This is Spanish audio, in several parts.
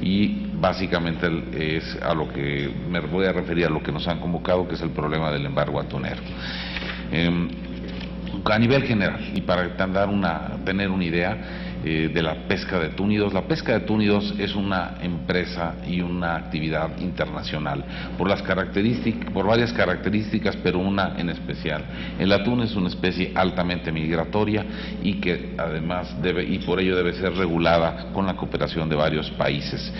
y básicamente es a lo que me voy a referir, a lo que nos han convocado, que es el problema del embargo atunero. A nivel general, y para tener una idea de la pesca de túnidos, la pesca de túnidos es una empresa y una actividad internacional por varias características, pero una en especial. El atún es una especie altamente migratoria y que además por ello debe ser regulada con la cooperación de varios países,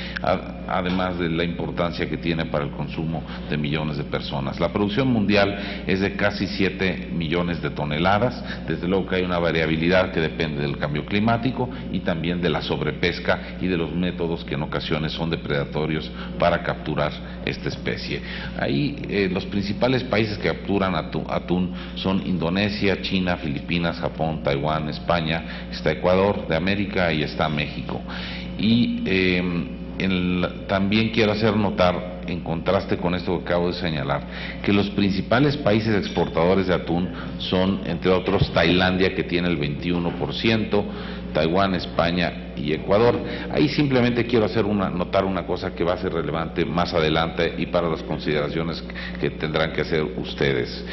además de la importancia que tiene para el consumo de millones de personas. La producción mundial es de casi 7 millones de toneladas. Desde luego que hay una variabilidad que depende del cambio climático y también de la sobrepesca y de los métodos que en ocasiones son depredatorios para capturar esta especie. Ahí los principales países que capturan atún son Indonesia, China, Filipinas, Japón, Taiwán, España, está Ecuador de América y está México. Y también quiero hacer notar, en contraste con esto que acabo de señalar, que los principales países exportadores de atún son, entre otros, Tailandia, que tiene el 21%, Taiwán, España y Ecuador. Ahí simplemente quiero notar una cosa que va a ser relevante más adelante y para las consideraciones que tendrán que hacer ustedes.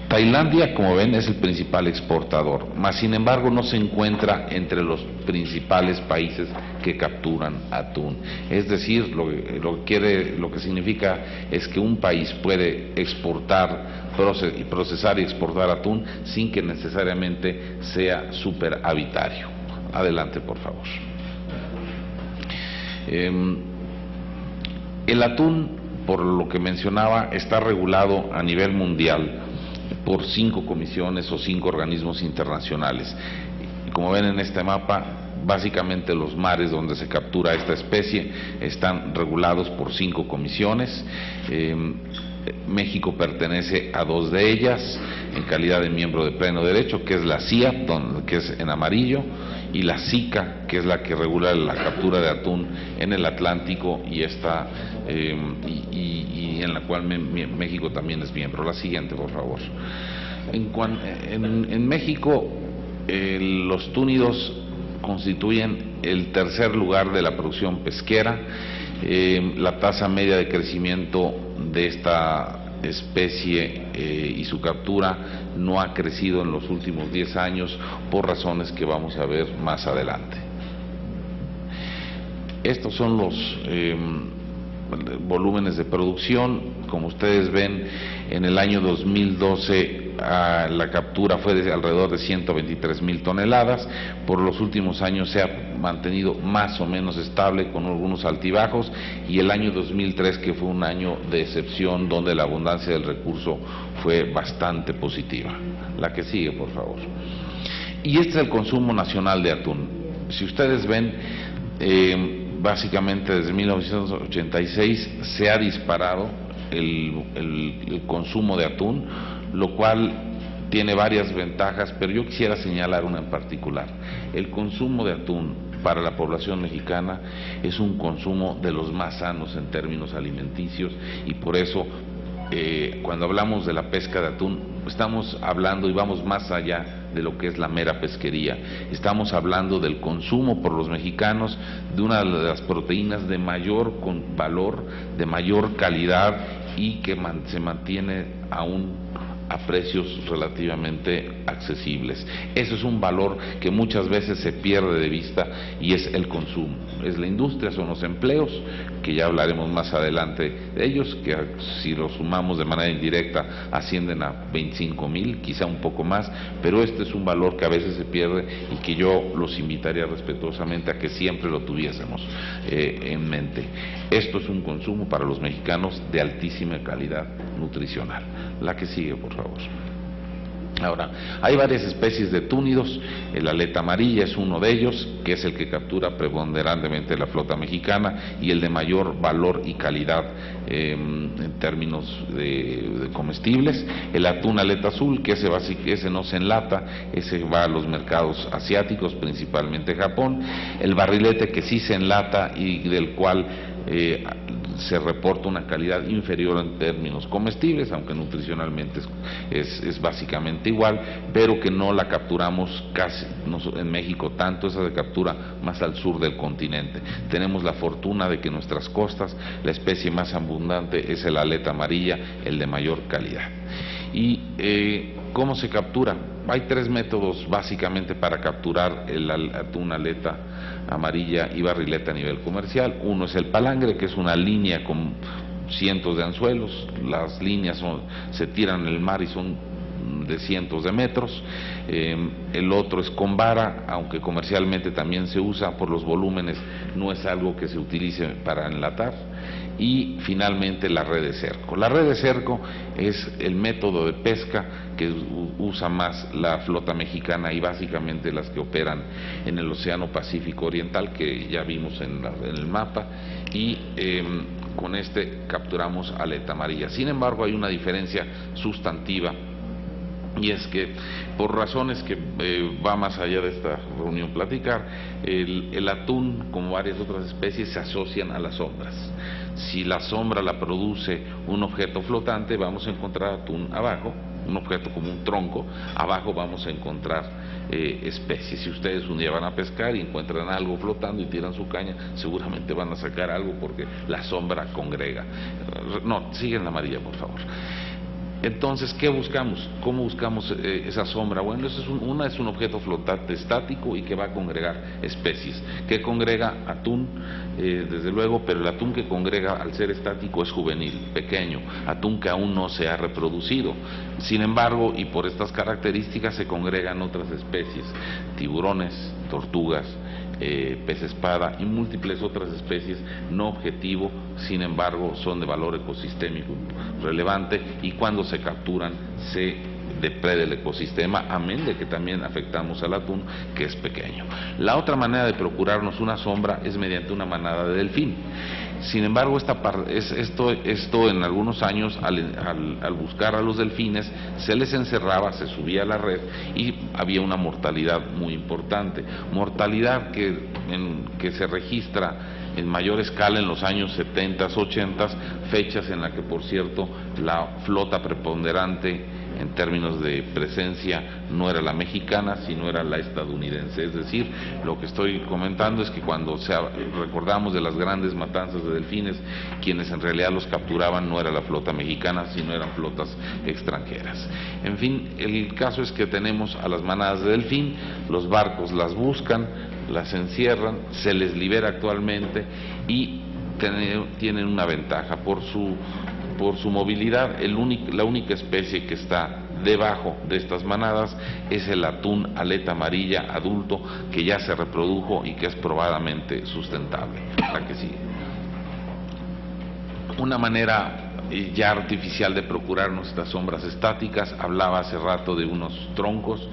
Tailandia, como ven, es el principal exportador, mas sin embargo no se encuentra entre los principales países que capturan atún. Es decir, lo que significa es que un país puede procesar y exportar atún sin que necesariamente sea superavitario. Adelante, por favor. El atún, por lo que mencionaba, está regulado a nivel mundial por 5 comisiones o 5 organismos internacionales. Como ven en este mapa, básicamente los mares donde se captura esta especie están regulados por 5 comisiones. México pertenece a 2 de ellas en calidad de miembro de pleno derecho, que es la CIA, que es en amarillo, y la SICA, que es la que regula la captura de atún en el Atlántico y en la cual México también es miembro. La siguiente, por favor. En México, los túnidos constituyen el tercer lugar de la producción pesquera. La tasa media de crecimiento de esta especie y su captura no ha crecido en los últimos 10 años por razones que vamos a ver más adelante. Estos son los volúmenes de producción. Como ustedes ven, en el año 2012 la captura fue de alrededor de 123,000 toneladas. Por los últimos años se ha mantenido más o menos estable con algunos altibajos, y el año 2003, que fue un año de excepción donde la abundancia del recurso fue bastante positiva. La que sigue, por favor. Y este es el consumo nacional de atún. Si ustedes ven, básicamente desde 1986 se ha disparado el consumo de atún, lo cual tiene varias ventajas, pero yo quisiera señalar una en particular. El consumo de atún para la población mexicana es un consumo de los más sanos en términos alimenticios, y por eso cuando hablamos de la pesca de atún estamos hablando, y vamos más allá de lo que es la mera pesquería, estamos hablando del consumo por los mexicanos de una de las proteínas de mayor valor, de mayor calidad, y que se mantiene aún a precios relativamente accesibles. Eso es un valor que muchas veces se pierde de vista, y es el consumo. Es la industria, son los empleos, que ya hablaremos más adelante de ellos, que si los sumamos de manera indirecta ascienden a 25,000, quizá un poco más, pero este es un valor que a veces se pierde y que yo los invitaría respetuosamente a que siempre lo tuviésemos en mente. Esto es un consumo para los mexicanos de altísima calidad nutricional. La que sigue, por favor. Ahora, hay varias especies de túnidos. El aleta amarilla es uno de ellos, que es el que captura preponderantemente la flota mexicana y el de mayor valor y calidad en términos de comestibles. El atún aleta azul, que ese no se enlata, ese va a los mercados asiáticos, principalmente Japón. El barrilete, que sí se enlata y del cual se reporta una calidad inferior en términos comestibles, aunque nutricionalmente es básicamente igual, pero que no la capturamos casi en México tanto, esa se captura más al sur del continente. Tenemos la fortuna de que en nuestras costas la especie más abundante es el aleta amarilla, el de mayor calidad. ¿Y cómo se captura? Hay tres métodos básicamente para capturar el atún aleta amarilla y barrileta a nivel comercial. Uno es el palangre, que es una línea con cientos de anzuelos. Las líneas se tiran en el mar y son de cientos de metros. El otro es con vara, aunque comercialmente también se usa por los volúmenes, no es algo que se utilice para enlatar. Y finalmente la red de cerco. La red de cerco es el método de pesca que usa más la flota mexicana y básicamente las que operan en el Océano Pacífico Oriental, que ya vimos en el mapa, y con este capturamos aleta amarilla. Sin embargo, hay una diferencia sustantiva, y es que por razones que va más allá de esta reunión platicar, el atún, como varias otras especies, se asocian a las sombras. Si la sombra la produce un objeto flotante, vamos a encontrar atún abajo, un objeto como un tronco, abajo vamos a encontrar especies. Si ustedes un día van a pescar y encuentran algo flotando y tiran su caña, seguramente van a sacar algo porque la sombra congrega. No, siguen la amarilla, por favor. Entonces, ¿qué buscamos? ¿Cómo buscamos esa sombra? Bueno, es un objeto flotante estático y que va a congregar especies. ¿Qué congrega? Atún, desde luego, pero el atún que congrega al ser estático es juvenil, pequeño, atún que aún no se ha reproducido. Sin embargo, y por estas características, se congregan otras especies, tiburones, tortugas, pez espada y múltiples otras especies no objetivo, sin embargo son de valor ecosistémico relevante, y cuando se capturan se depreda el ecosistema, amén de que también afectamos al atún, que es pequeño. La otra manera de procurarnos una sombra es mediante una manada de delfín. Sin embargo, esto en algunos años, al buscar a los delfines, se les encerraba, se subía a la red y había una mortalidad muy importante. Mortalidad que se registra en mayor escala en los años 70, 80, fechas en las que, por cierto, la flota preponderante en términos de presencia no era la mexicana, sino era la estadounidense. Es decir, lo que estoy comentando es que cuando recordamos de las grandes matanzas de delfines, quienes en realidad los capturaban no era la flota mexicana, sino eran flotas extranjeras. En fin, el caso es que tenemos a las manadas de delfín, los barcos las buscan, las encierran, se les libera actualmente y tienen una ventaja por su movilidad. La única especie que está debajo de estas manadas es el atún aleta amarilla adulto, que ya se reprodujo y que es probadamente sustentable. La que sigue. Una manera ya artificial de procurarnos estas sombras estáticas, hablaba hace rato de unos troncos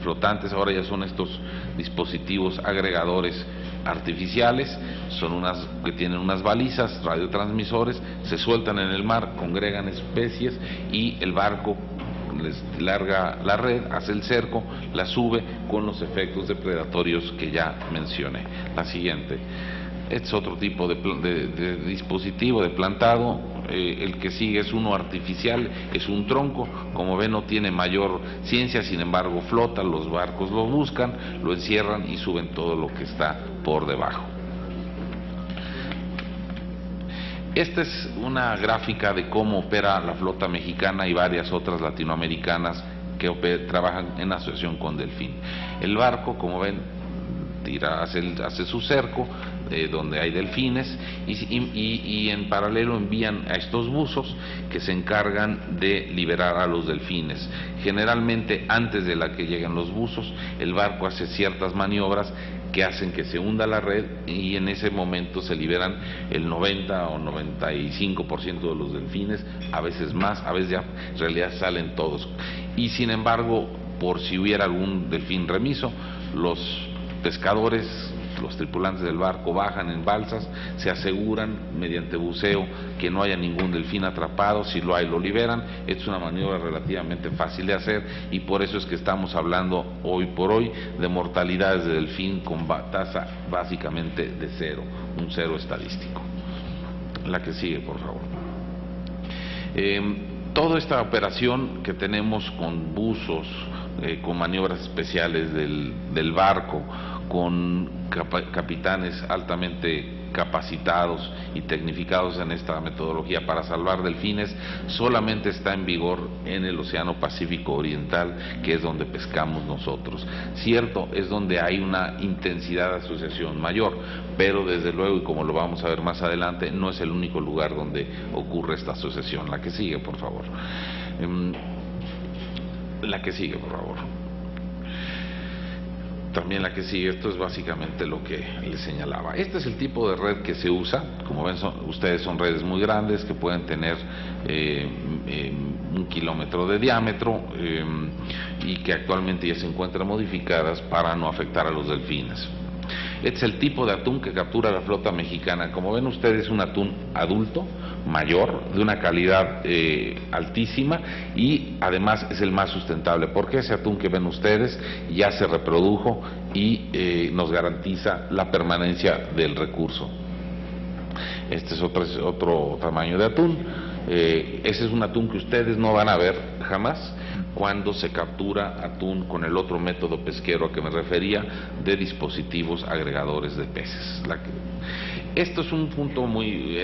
flotantes, ahora ya son estos dispositivos agregadores artificiales, son que tienen unas balizas, radiotransmisores, se sueltan en el mar, congregan especies y el barco les larga la red, hace el cerco, la sube con los efectos depredatorios que ya mencioné. La siguiente. Es otro tipo de dispositivo de plantado. El que sigue es uno artificial, es un tronco, como ven no tiene mayor ciencia, sin embargo flota, los barcos lo buscan, lo encierran y suben todo lo que está por debajo. Esta es una gráfica de cómo opera la flota mexicana y varias otras latinoamericanas que trabajan en asociación con delfín. El barco, como ven, hace su cerco, donde hay delfines, y en paralelo envían a estos buzos que se encargan de liberar a los delfines. Generalmente antes de que lleguen los buzos, el barco hace ciertas maniobras que hacen que se hunda la red y en ese momento se liberan el 90 o 95% de los delfines, a veces más, a veces ya en realidad salen todos. Y sin embargo, por si hubiera algún delfín remiso, los pescadores, los tripulantes del barco bajan en balsas, se aseguran mediante buceo que no haya ningún delfín atrapado, si lo hay lo liberan. Es una maniobra relativamente fácil de hacer y por eso es que estamos hablando hoy por hoy de mortalidades de delfín con tasa básicamente de cero, un cero estadístico. La que sigue, por favor. Toda esta operación que tenemos con buzos, con maniobras especiales del barco, con capitanes altamente capacitados y tecnificados en esta metodología para salvar delfines, solamente está en vigor en el Océano Pacífico Oriental, que es donde pescamos nosotros. Cierto, es donde hay una intensidad de asociación mayor, pero desde luego, y como lo vamos a ver más adelante, no es el único lugar donde ocurre esta asociación. La que sigue, por favor. La que sigue, por favor. También la que sigue, esto es básicamente lo que les señalaba. Este es el tipo de red que se usa. Como ven, ustedes son redes muy grandes que pueden tener 1 kilómetro de diámetro y que actualmente ya se encuentran modificadas para no afectar a los delfines. Este es el tipo de atún que captura la flota mexicana. Como ven ustedes, es un atún adulto, mayor, de una calidad altísima, y además es el más sustentable, porque ese atún que ven ustedes ya se reprodujo y nos garantiza la permanencia del recurso. Este es otro tamaño de atún. Ese es un atún que ustedes no van a ver jamás cuando se captura atún con el otro método pesquero a que me refería, de dispositivos agregadores de peces. Esto es un punto muy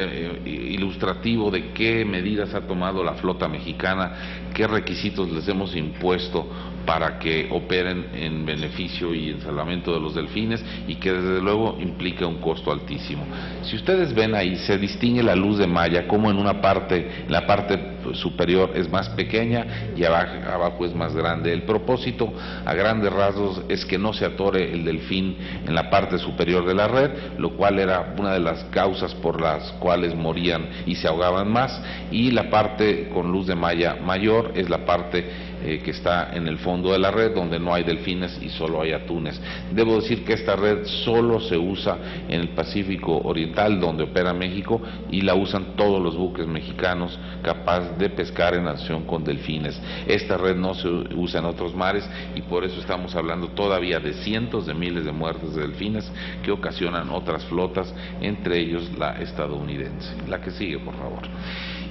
ilustrativo de qué medidas ha tomado la flota mexicana, qué requisitos les hemos impuesto para que operen en beneficio y en salvamento de los delfines, y que desde luego implica un costo altísimo. Si ustedes ven ahí, se distingue la luz de malla, como en la parte superior es más pequeña y abajo es más grande. El propósito, a grandes rasgos, es que no se atore el delfín en la parte superior de la red, lo cual era una de las causas por las cuales morían y se ahogaban más, y la parte con luz de malla mayor es la parte que está en el fondo de la red, donde no hay delfines y solo hay atunes. Debo decir que esta red solo se usa en el Pacífico Oriental, donde opera México, y la usan todos los buques mexicanos capaz de pescar en acción con delfines. Esta red no se usa en otros mares, y por eso estamos hablando todavía de cientos de miles de muertes de delfines que ocasionan otras flotas, entre ellos la estadounidense. La que sigue, por favor.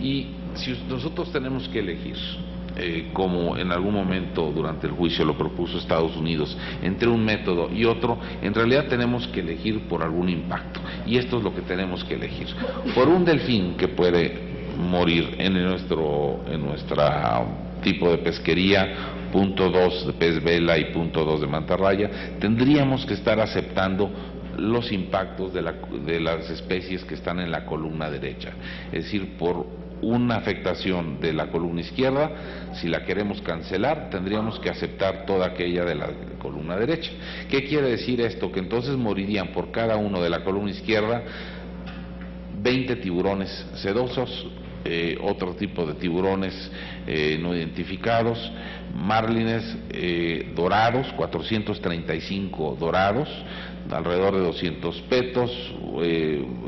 Y si nosotros tenemos que elegir, como en algún momento durante el juicio lo propuso Estados Unidos, entre un método y otro, en realidad tenemos que elegir por algún impacto, y esto es lo que tenemos que elegir. Por un delfín que puede morir en nuestra tipo de pesquería, punto 2 de pez vela y punto 2 de mantarraya, tendríamos que estar aceptando los impactos de las especies que están en la columna derecha, es decir, por una afectación de la columna izquierda, si la queremos cancelar, tendríamos que aceptar toda aquella de la columna derecha. ¿Qué quiere decir esto? Que entonces morirían por cada uno de la columna izquierda 20 tiburones sedosos, otro tipo de tiburones no identificados, marlines dorados, 435 dorados, alrededor de 200 petos,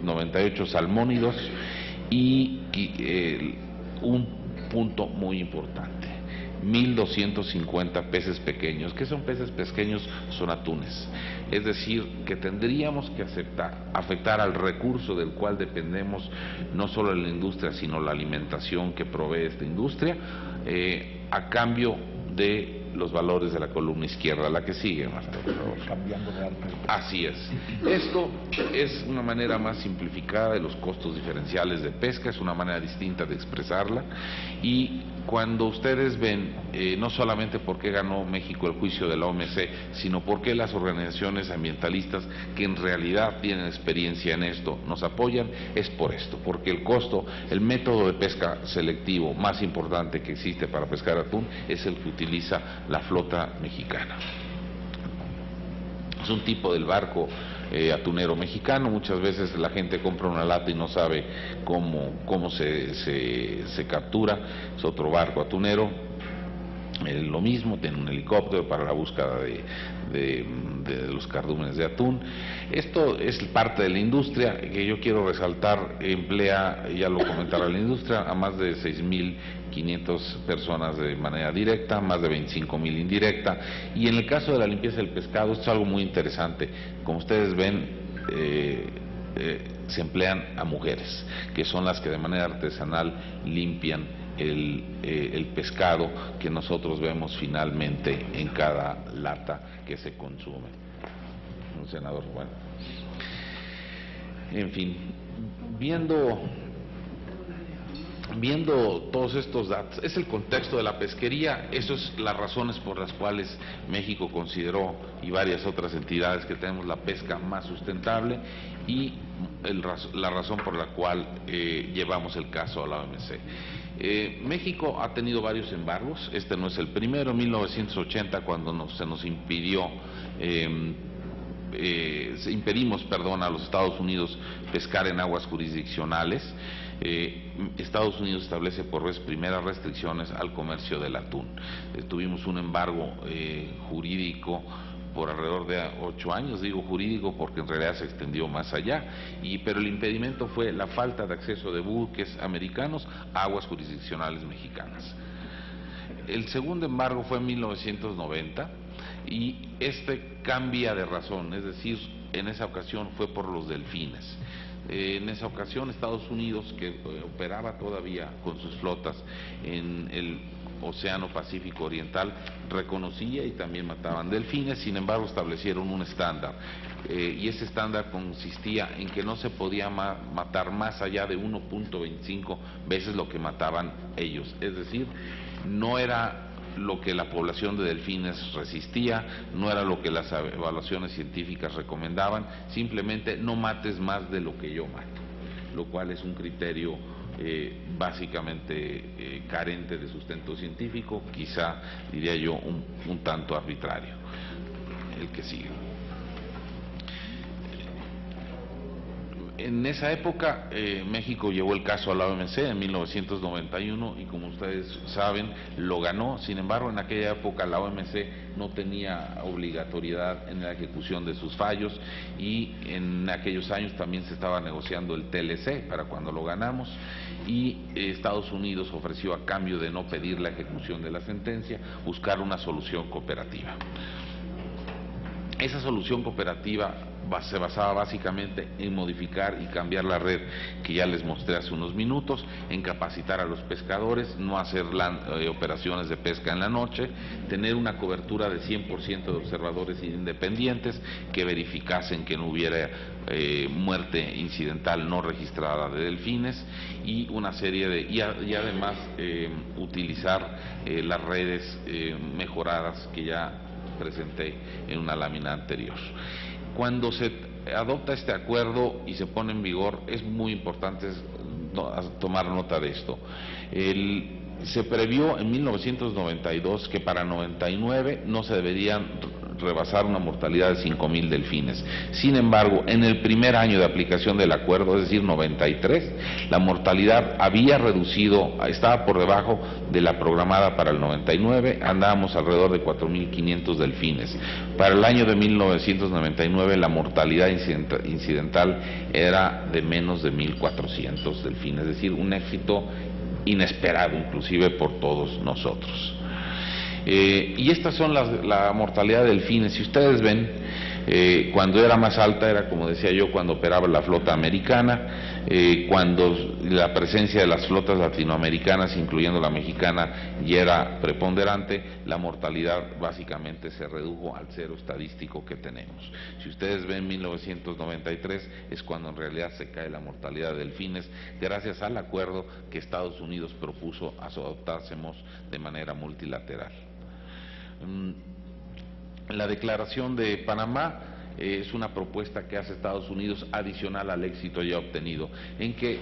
98 salmónidos, y un punto muy importante, 1.250 peces pequeños. ¿Qué son peces pequeños? Son atunes. Es decir, que tendríamos que afectar al recurso del cual dependemos, no solo en la industria, sino la alimentación que provee esta industria, a cambio de los valores de la columna izquierda. La que sigue, Marta, por favor. Cambiando de arte. Así es. Esto es una manera más simplificada de los costos diferenciales de pesca, es una manera distinta de expresarla, y cuando ustedes ven, no solamente por qué ganó México el juicio de la OMC, sino por qué las organizaciones ambientalistas que en realidad tienen experiencia en esto nos apoyan, es por esto, porque el costo, el método de pesca selectivo más importante que existe para pescar atún es el que utiliza la flota mexicana. Es un tipo del barco atunero mexicano. Muchas veces la gente compra una lata y no sabe cómo se captura. Es otro barco atunero, lo mismo, tiene un helicóptero para la búsqueda de los cardúmenes de atún. Esto es parte de la industria que yo quiero resaltar, emplea, ya lo comentará la industria, a más de 6.500 personas de manera directa, más de 25.000 indirecta, y en el caso de la limpieza del pescado esto es algo muy interesante. Como ustedes ven, se emplean a mujeres, que son las que de manera artesanal limpian el pescado que nosotros vemos finalmente en cada lata que se consume. Senador, bueno. En fin, viendo todos estos datos, es el contexto de la pesquería, esas son las razones por las cuales México consideró, y varias otras entidades, que tenemos la pesca más sustentable, y la razón por la cual llevamos el caso a la OMC. México ha tenido varios embargos, este no es el primero. En 1980, cuando se nos impedimos a los Estados Unidos pescar en aguas jurisdiccionales, Estados Unidos establece por vez primera restricciones al comercio del atún. Tuvimos un embargo jurídico por alrededor de 8 años, digo jurídico porque en realidad se extendió más allá, pero el impedimento fue la falta de acceso de buques americanos a aguas jurisdiccionales mexicanas. El segundo embargo fue en 1990 y este cambia de razón, es decir, en esa ocasión fue por los delfines. En esa ocasión Estados Unidos, que operaba todavía con sus flotas en el Océano Pacífico Oriental, reconocía y también mataban delfines. Sin embargo, establecieron un estándar, y ese estándar consistía en que no se podía matar más allá de 1.25 veces lo que mataban ellos, es decir, no era lo que la población de delfines resistía, no era lo que las evaluaciones científicas recomendaban, simplemente no mates más de lo que yo mato, lo cual es un criterio básicamente carente de sustento científico, quizá diría yo un tanto arbitrario. El que sigue. En esa época México llevó el caso a la OMC en 1991 y, como ustedes saben, lo ganó. Sin embargo, en aquella época la OMC no tenía obligatoriedad en la ejecución de sus fallos, y en aquellos años también se estaba negociando el TLC para cuando lo ganamos, y Estados Unidos ofreció, a cambio de no pedir la ejecución de la sentencia, buscar una solución cooperativa. Esa solución cooperativa se basaba básicamente en modificar y cambiar la red que ya les mostré hace unos minutos, en capacitar a los pescadores, no hacer operaciones de pesca en la noche, tener una cobertura de 100% de observadores independientes que verificasen que no hubiera muerte incidental no registrada de delfines, y una serie de y además utilizar las redes mejoradas que ya presenté en una lámina anterior. Cuando se adopta este acuerdo y se pone en vigor, es muy importante tomar nota de esto. Se previó en 1992 que para 99 no se deberían rebasar una mortalidad de 5,000 delfines. Sin embargo, en el primer año de aplicación del acuerdo, es decir, 93, la mortalidad había reducido, estaba por debajo de la programada para el 99, andábamos alrededor de 4,500 delfines. Para el año de 1999 la mortalidad incidental era de menos de 1,400 delfines, es decir, un éxito inesperado inclusive por todos nosotros. Y estas son la mortalidad de delfines. Si ustedes ven, cuando era más alta era, como decía yo, cuando operaba la flota americana, cuando la presencia de las flotas latinoamericanas, incluyendo la mexicana, ya era preponderante, la mortalidad básicamente se redujo al cero estadístico que tenemos. Si ustedes ven 1993 es cuando en realidad se cae la mortalidad de delfines, gracias al acuerdo que Estados Unidos propuso adoptásemos de manera multilateral. La declaración de Panamá es una propuesta que hace Estados Unidos adicional al éxito ya obtenido, en que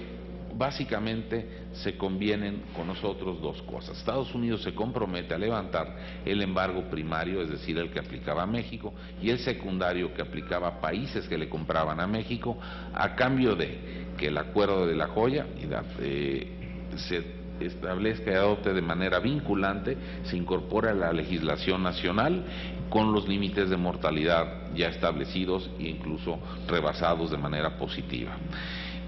básicamente se convienen con nosotros dos cosas. Estados Unidos se compromete a levantar el embargo primario, es decir, el que aplicaba a México, y el secundario que aplicaba a países que le compraban a México, a cambio de que el acuerdo de La Joya se establezca y adopte de manera vinculante, se incorpora a la legislación nacional con los límites de mortalidad ya establecidos e incluso rebasados de manera positiva.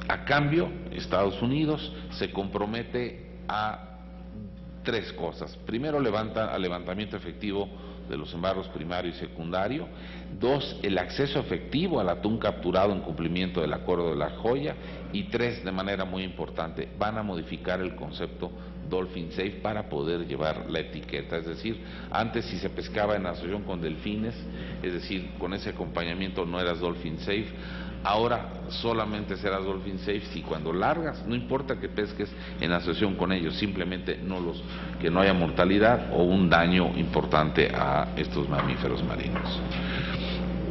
A cambio, Estados Unidos se compromete a tres cosas. Primero, al levantamiento efectivo de los embargos primario y secundario. 2, el acceso efectivo al atún capturado en cumplimiento del Acuerdo de La Joya. Y 3, de manera muy importante, van a modificar el concepto Dolphin Safe para poder llevar la etiqueta. Es decir, antes si se pescaba en asociación con delfines, es decir, con ese acompañamiento no eras Dolphin Safe. Ahora solamente serás Dolphin Safe si cuando largas, no importa que pesques en asociación con ellos, simplemente que no haya mortalidad o un daño importante a estos mamíferos marinos.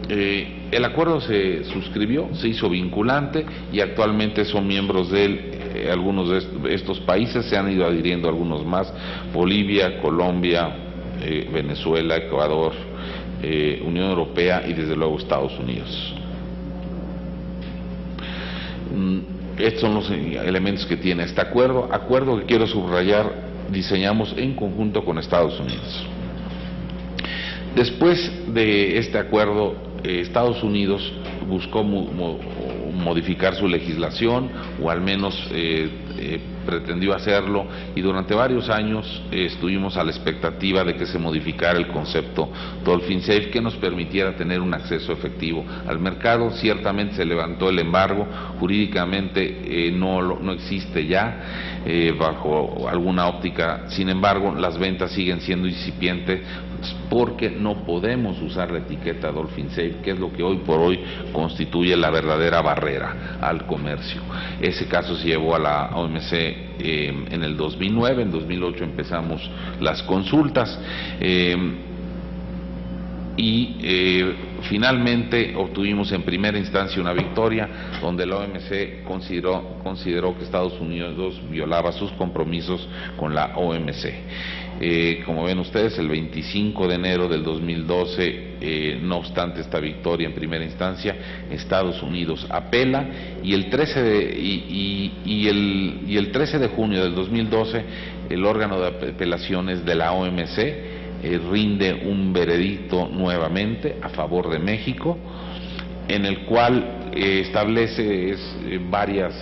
El acuerdo se suscribió, se hizo vinculante y actualmente son miembros de él algunos de estos países, se han ido adhiriendo algunos más: Bolivia, Colombia, Venezuela, Ecuador, Unión Europea y desde luego Estados Unidos. Estos son los elementos que tiene este acuerdo que quiero subrayar, diseñamos en conjunto con Estados Unidos. Después de este acuerdo, Estados Unidos buscó modificar su legislación, o al menos pretendió hacerlo, y durante varios años estuvimos a la expectativa de que se modificara el concepto Dolphin Safe, que nos permitiera tener un acceso efectivo al mercado. Ciertamente se levantó el embargo, jurídicamente no existe ya bajo alguna óptica. Sin embargo, las ventas siguen siendo incipientes porque no podemos usar la etiqueta Dolphin Safe, que es lo que hoy por hoy constituye la verdadera barrera al comercio. Ese caso se llevó a la OMC en el 2009, en 2008 empezamos las consultas y finalmente obtuvimos en primera instancia una victoria donde la OMC consideró que Estados Unidos violaba sus compromisos con la OMC. Como ven ustedes, el 25 de enero del 2012, no obstante esta victoria en primera instancia, Estados Unidos apela y el 13 de junio del 2012 el órgano de apelaciones de la OMC rinde un veredicto nuevamente a favor de México, en el cual establece varias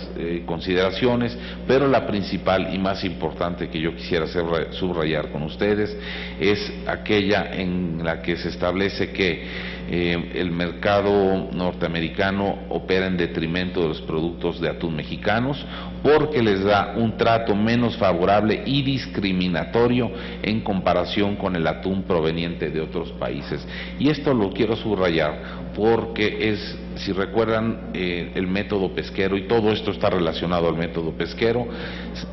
consideraciones, pero la principal y más importante que yo quisiera subrayar con ustedes es aquella en la que se establece que el mercado norteamericano opera en detrimento de los productos de atún mexicanos porque les da un trato menos favorable y discriminatorio en comparación con el atún proveniente de otros países. Y esto lo quiero subrayar porque si recuerdan, el método pesquero, y todo esto está relacionado al método pesquero,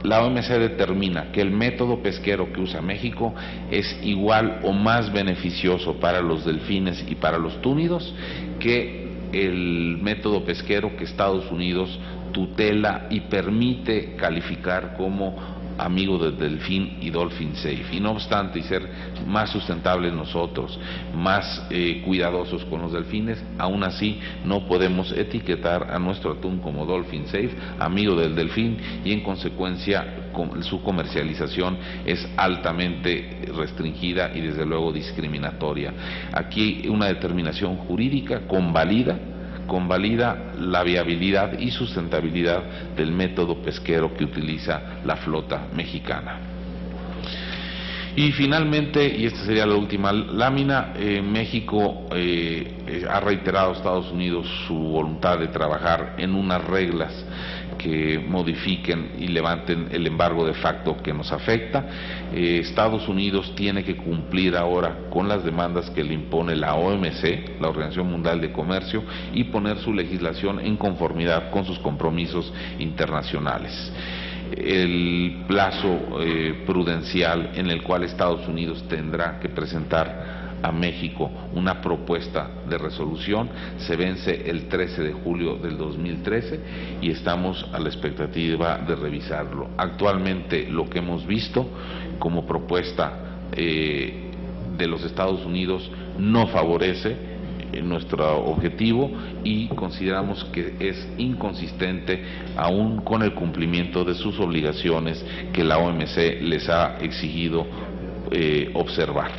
la OMC determina que el método pesquero que usa México es igual o más beneficioso para los delfines y para los túnidos que el método pesquero que Estados Unidos tutela y permite calificar como amigo del delfín y Dolphin Safe. Y no obstante, y ser más sustentables nosotros, más cuidadosos con los delfines, aún así no podemos etiquetar a nuestro atún como Dolphin Safe, amigo del delfín, y en consecuencia su comercialización es altamente restringida y desde luego discriminatoria. Aquí una determinación jurídica convalida la viabilidad y sustentabilidad del método pesquero que utiliza la flota mexicana. Y finalmente, y esta sería la última lámina, México ha reiterado a Estados Unidos su voluntad de trabajar en unas reglas que modifiquen y levanten el embargo de facto que nos afecta. Estados Unidos tiene que cumplir ahora con las demandas que le impone la OMC, la Organización Mundial de Comercio, y poner su legislación en conformidad con sus compromisos internacionales. El plazo prudencial en el cual Estados Unidos tendrá que presentar a México una propuesta de resolución se vence el 13 de julio del 2013 y estamos a la expectativa de revisarlo. Actualmente lo que hemos visto como propuesta de los Estados Unidos no favorece nuestro objetivo y consideramos que es inconsistente aún con el cumplimiento de sus obligaciones que la OMC les ha exigido observar.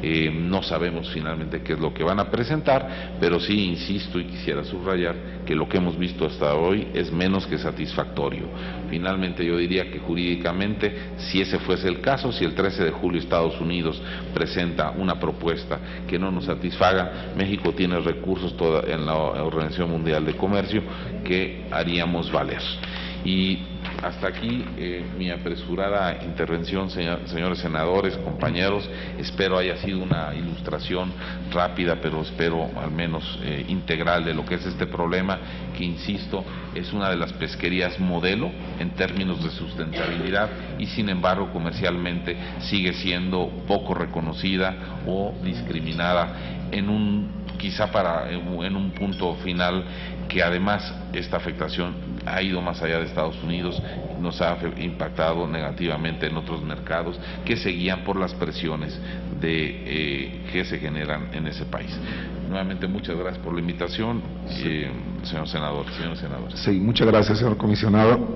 No sabemos finalmente qué es lo que van a presentar, pero sí insisto y quisiera subrayar que lo que hemos visto hasta hoy es menos que satisfactorio. Finalmente yo diría que jurídicamente, si ese fuese el caso, si el 13 de julio Estados Unidos presenta una propuesta que no nos satisfaga, México tiene recursos en la Organización Mundial de Comercio que haríamos valer. Y hasta aquí mi apresurada intervención, señores senadores, compañeros. Espero haya sido una ilustración rápida, pero espero al menos integral de lo que es este problema, que insisto, es una de las pesquerías modelo en términos de sustentabilidad y sin embargo comercialmente sigue siendo poco reconocida o discriminada en un punto final, que además esta afectación ha ido más allá de Estados Unidos, nos ha impactado negativamente en otros mercados que se guían por las presiones que se generan en ese país. Nuevamente muchas gracias por la invitación, señor senador, señores senadores. Sí, muchas gracias, señor comisionado.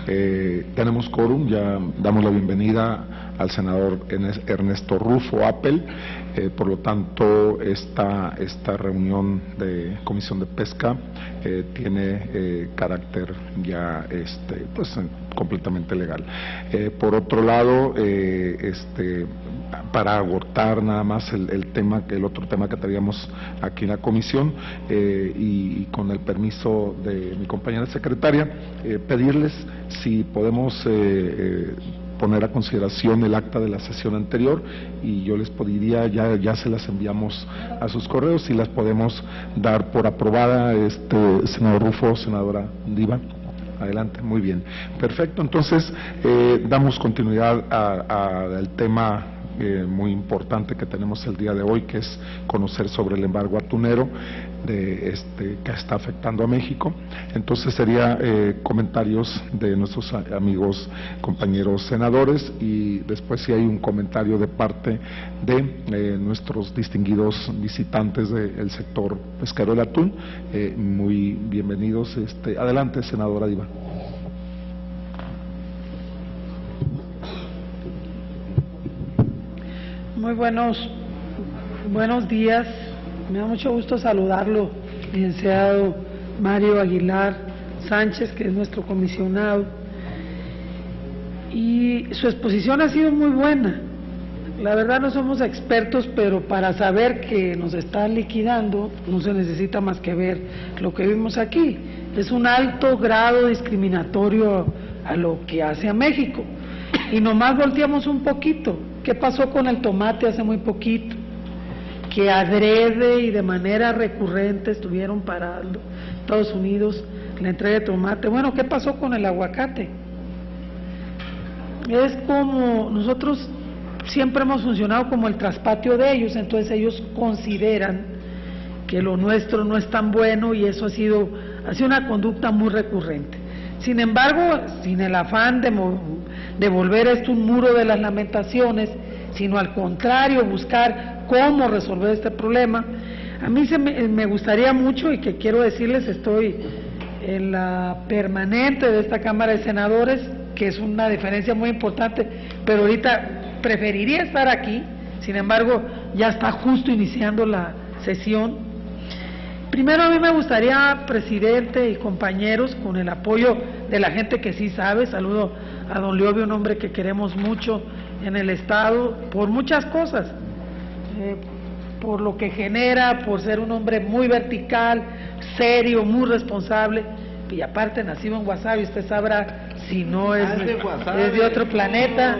Tenemos quórum, ya damos la bienvenida al senador Ernesto Rufo Appel. Por lo tanto, esta reunión de Comisión de Pesca tiene carácter ya pues completamente legal. Por otro lado, para agotar nada más el otro tema que teníamos aquí en la comisión, y con el permiso de mi compañera secretaria, pedirles si podemos poner a consideración el acta de la sesión anterior, y yo les pediría, ya se las enviamos a sus correos, si las podemos dar por aprobada, senador Rufo, senadora Diva. Adelante, muy bien, perfecto. Entonces damos continuidad al tema muy importante que tenemos el día de hoy, que es conocer sobre el embargo atunero que está afectando a México. Entonces sería comentarios de nuestros amigos compañeros senadores, y después si hay un comentario de parte de nuestros distinguidos visitantes del sector pesquero del atún, muy bienvenidos. Adelante, senadora Diva. Muy buenos días. Me da mucho gusto saludarlo, licenciado Mario Aguilar Sánchez, que es nuestro comisionado. Y su exposición ha sido muy buena. La verdad no somos expertos, pero para saber que nos está liquidando no se necesita más que ver lo que vimos aquí. Es un alto grado discriminatorio a lo que hace a México. Y nomás volteamos un poquito. ¿Qué pasó con el tomate hace muy poquito? Que adrede y de manera recurrente estuvieron parando Estados Unidos la entrega de tomate. Bueno, ¿qué pasó con el aguacate? Es como nosotros siempre hemos funcionado como el traspatio de ellos, entonces ellos consideran que lo nuestro no es tan bueno, y eso ha sido una conducta muy recurrente. Sin embargo, sin el afán de volver esto un muro de las lamentaciones, sino al contrario, buscar cómo resolver este problema, a mí me gustaría mucho, y que quiero decirles, estoy en la permanente de esta Cámara de Senadores, que es una diferencia muy importante, pero ahorita preferiría estar aquí. Sin embargo, ya está justo iniciando la sesión. Primero, a mí me gustaría, presidente y compañeros, con el apoyo de la gente que sí sabe, saludo a don Leobio, un hombre que queremos mucho en el Estado, por muchas cosas, por lo que genera, por ser un hombre muy vertical, serio, muy responsable, y aparte nacido en Guasave, usted sabrá si no es de otro planeta,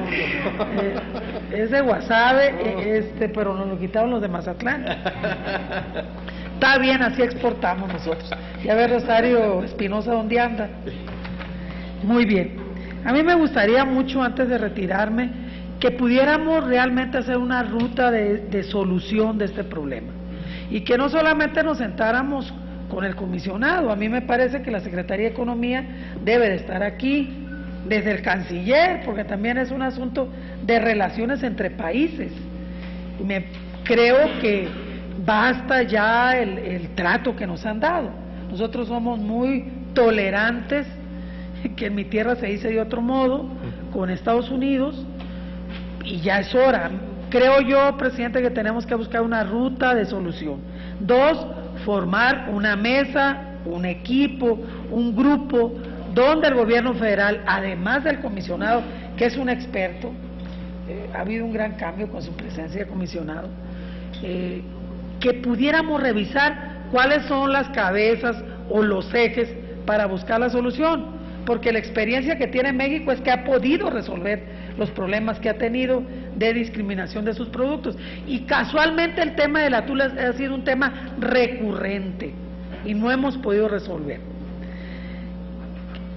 es de Guasave, pero nos lo quitaron los de Mazatlán. Está bien, así exportamos nosotros. Y a ver, Rosario Espinosa, ¿dónde anda? Muy bien. A mí me gustaría mucho, antes de retirarme, que pudiéramos realmente hacer una ruta de solución de este problema. Y que no solamente nos sentáramos con el comisionado. A mí me parece que la Secretaría de Economía debe de estar aquí, desde el canciller, porque también es un asunto de relaciones entre países. Creo que basta ya el trato que nos han dado. Nosotros somos muy tolerantes, que en mi tierra se dice de otro modo, con Estados Unidos, y ya es hora. creo yo, presidente, que tenemos que buscar una ruta de solución. 2, formar una mesa, un equipo, un grupo, donde el gobierno federal, además del comisionado, que es un experto, ha habido un gran cambio con su presencia de comisionado, que pudiéramos revisar cuáles son las cabezas o los ejes para buscar la solución, porque la experiencia que tiene México es que ha podido resolver los problemas que ha tenido de discriminación de sus productos, y casualmente el tema del atún ha sido un tema recurrente y no hemos podido resolver.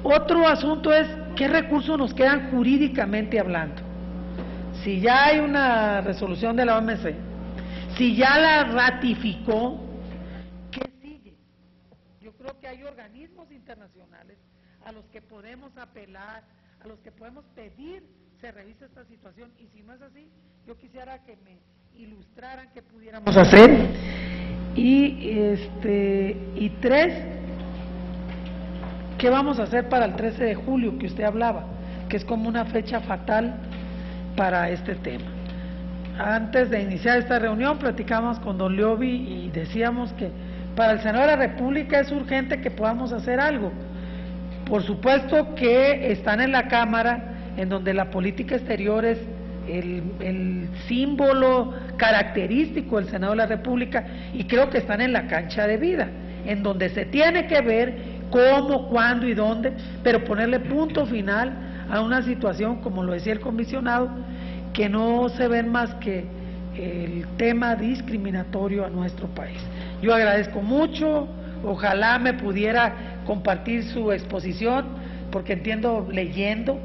Otro asunto es qué recursos nos quedan jurídicamente hablando. Si ya hay una resolución de la OMC, si ya la ratificó, ¿qué sigue? Yo creo que hay organismos internacionales a los que podemos apelar, a los que podemos pedir se revise esta situación, y si no es así, yo quisiera que me ilustraran qué pudiéramos hacer. Y 3, ¿qué vamos a hacer para el 13 de julio que usted hablaba? Que es como una fecha fatal para este tema. Antes de iniciar esta reunión platicamos con don Leobi y decíamos que para el Senado de la República es urgente que podamos hacer algo. Por supuesto que están en la Cámara, en donde la política exterior es el símbolo característico del Senado de la República, y creo que están en la cancha de vida, en donde se tiene que ver cómo, cuándo y dónde, pero ponerle punto final a una situación, como lo decía el comisionado, que no se ven más que el tema discriminatorio a nuestro país. Yo agradezco mucho, ojalá me pudiera compartir su exposición, porque entiendo leyendo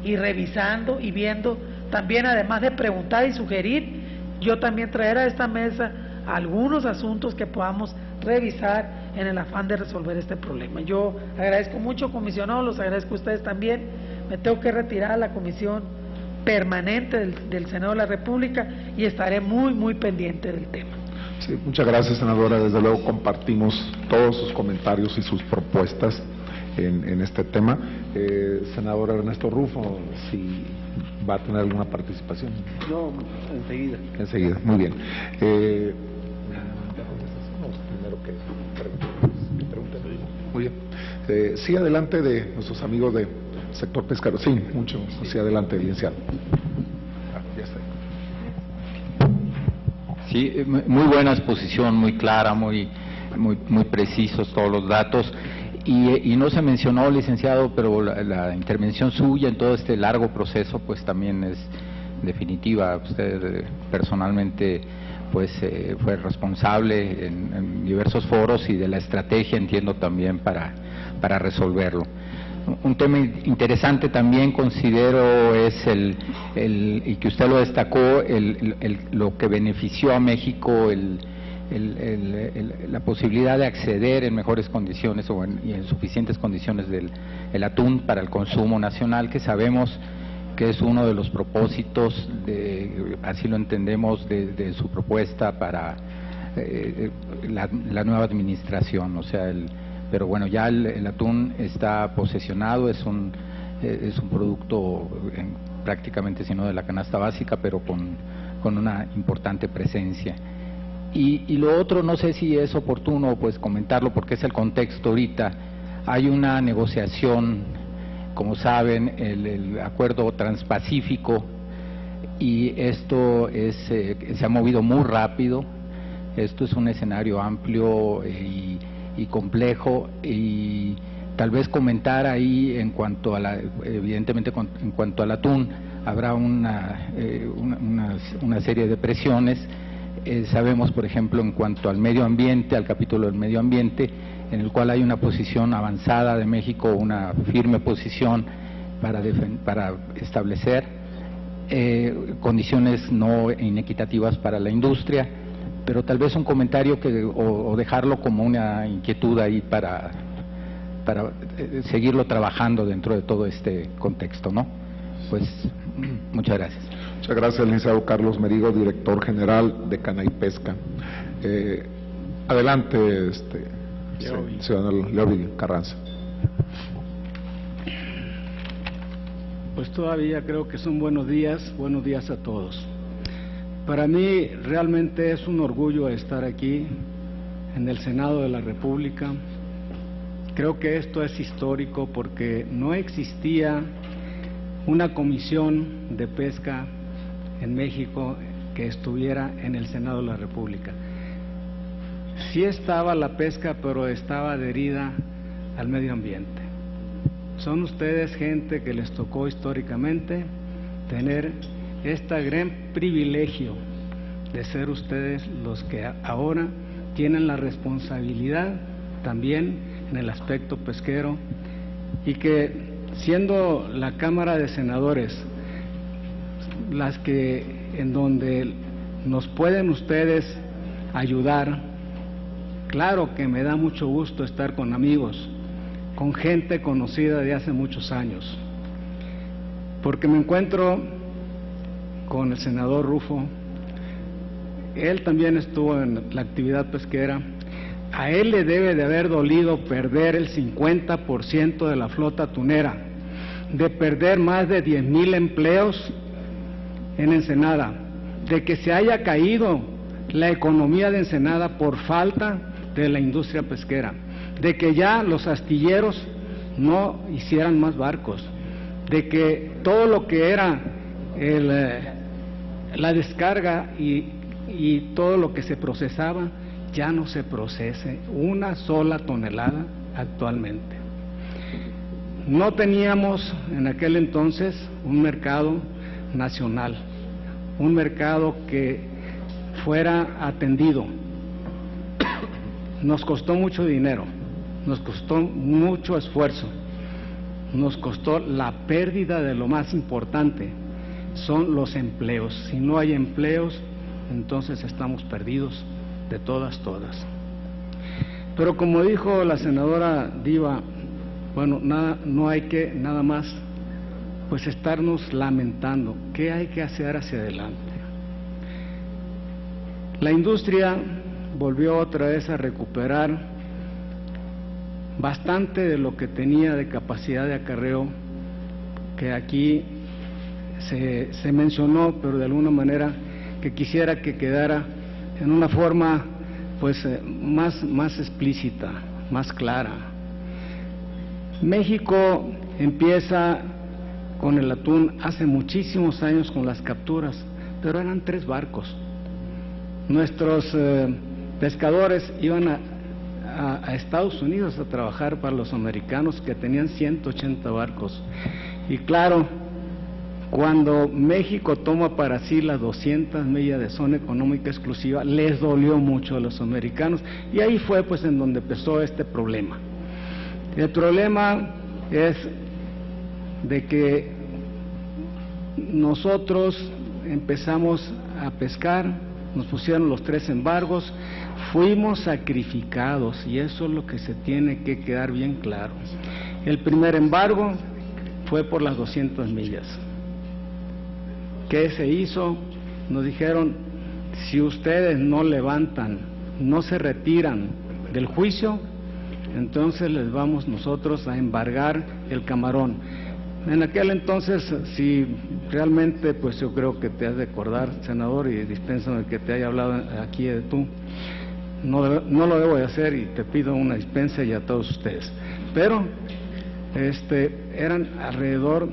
y revisando y viendo, también además de preguntar y sugerir, yo también traer a esta mesa algunos asuntos que podamos revisar en el afán de resolver este problema. Yo agradezco mucho, comisionado, los agradezco a ustedes también. Me tengo que retirar a la comisión permanente del Senado de la República y estaré muy pendiente del tema. Sí, muchas gracias, senadora. Desde luego compartimos todos sus comentarios y sus propuestas en este tema. Senador Ernesto Rufo, si va a tener alguna participación. No, enseguida. Enseguida, muy bien. Primero que pregunten. Muy bien. Sí, adelante de nuestros amigos de sector pesquero. Sí, mucho. Sí, adelante, licenciado. Ya está. Sí, muy buena exposición, muy clara, muy precisos todos los datos. Y no se mencionó, licenciado, pero la intervención suya en todo este largo proceso pues también es definitiva. Usted personalmente pues fue responsable en diversos foros y de la estrategia, entiendo, también para resolverlo. Un tema interesante también considero es y que usted lo destacó, lo que benefició a México, la posibilidad de acceder en mejores condiciones y en suficientes condiciones del atún para el consumo nacional, que sabemos que es uno de los propósitos, así lo entendemos, de su propuesta para la nueva administración. O sea, pero bueno, ya el atún está posesionado, es un producto prácticamente, si no de la canasta básica, pero con una importante presencia. Y lo otro, no sé si es oportuno pues comentarlo, porque es el contexto ahorita. Hay una negociación, como saben, el acuerdo transpacífico, y esto se ha movido muy rápido. Esto es un escenario amplio y complejo, y tal vez comentar ahí en cuanto a evidentemente en cuanto al atún, habrá una serie de presiones. Sabemos, por ejemplo, en cuanto al medio ambiente, al capítulo del medio ambiente, en el cual hay una posición avanzada de México, una firme posición para establecer condiciones no inequitativas para la industria, pero tal vez un comentario o dejarlo como una inquietud ahí para seguirlo trabajando dentro de todo este contexto, ¿no? Pues, muchas gracias. Muchas gracias, licenciado Carlos Merigo, director general de Cana y Pesca. Adelante, ciudadano Leobi Carranza. Pues todavía creo que son buenos días a todos. Para mí realmente es un orgullo estar aquí en el Senado de la República. Creo que esto es histórico porque no existía una comisión de pesca en México que estuviera en el Senado de la República. Sí estaba la pesca, pero estaba adherida al medio ambiente. Son ustedes gente que les tocó históricamente tener este gran privilegio de ser ustedes los que ahora tienen la responsabilidad también en el aspecto pesquero, y que siendo la Cámara de Senadores las que en donde nos pueden ustedes ayudar, claro que me da mucho gusto estar con amigos, con gente conocida de hace muchos años, porque me encuentro con el senador Rufo. Él también estuvo en la actividad pesquera. A él le debe de haber dolido perder el 50% de la flota atunera, de perder más de 10,000 empleos en Ensenada, de que se haya caído la economía de Ensenada por falta de la industria pesquera, de que ya los astilleros no hicieran más barcos, de que todo lo que era la descarga y todo lo que se procesaba ya no se procese una sola tonelada actualmente. No teníamos en aquel entonces un mercado nacional, un mercado que fuera atendido. Nos costó mucho dinero, nos costó mucho esfuerzo, nos costó la pérdida de lo más importante, son los empleos. Si no hay empleos, entonces estamos perdidos de todas. Pero como dijo la senadora Diva, bueno, no hay que nada más pues estarnos lamentando. ¿Qué hay que hacer hacia adelante? La industria volvió otra vez a recuperar bastante de lo que tenía de capacidad de acarreo, que aquí se mencionó, pero de alguna manera que quisiera que quedara en una forma pues más explícita, más clara. México empieza con el atún hace muchísimos años con las capturas, pero eran 3 barcos. Nuestros pescadores iban a Estados Unidos a trabajar para los americanos, que tenían 180 barcos. Y claro, cuando México toma para sí las 200 millas de zona económica exclusiva, les dolió mucho a los americanos, y ahí fue pues en donde empezó este problema. El problema es de que nosotros empezamos a pescar, nos pusieron los 3 embargos, fuimos sacrificados, y eso es lo que se tiene que quedar bien claro. El primer embargo fue por las 200 millas. ¿Qué se hizo? Nos dijeron, si ustedes no levantan, no se retiran del juicio, entonces les vamos nosotros a embargar el camarón. En aquel entonces, si realmente, pues yo creo que te has de acordar, senador, y dispénsame que te haya hablado aquí de tú, no lo debo de hacer y te pido una dispensa y a todos ustedes. Pero eran alrededor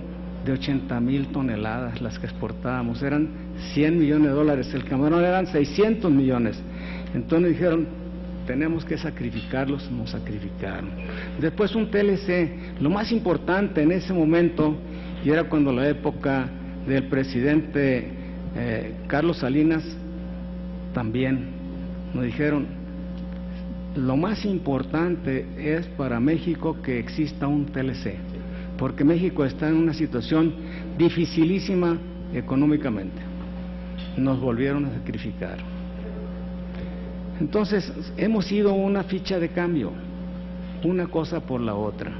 de 80,000 toneladas las que exportábamos, eran 100 millones de dólares, el camarón eran 600 millones. Entonces dijeron, tenemos que sacrificarlos, nos sacrificaron. Después un TLC, lo más importante en ese momento, y era cuando la época del presidente Carlos Salinas, también nos dijeron, lo más importante es para México que exista un TLC, porque México está en una situación dificilísima económicamente. Nos volvieron a sacrificar. Entonces, hemos sido una ficha de cambio, una cosa por la otra.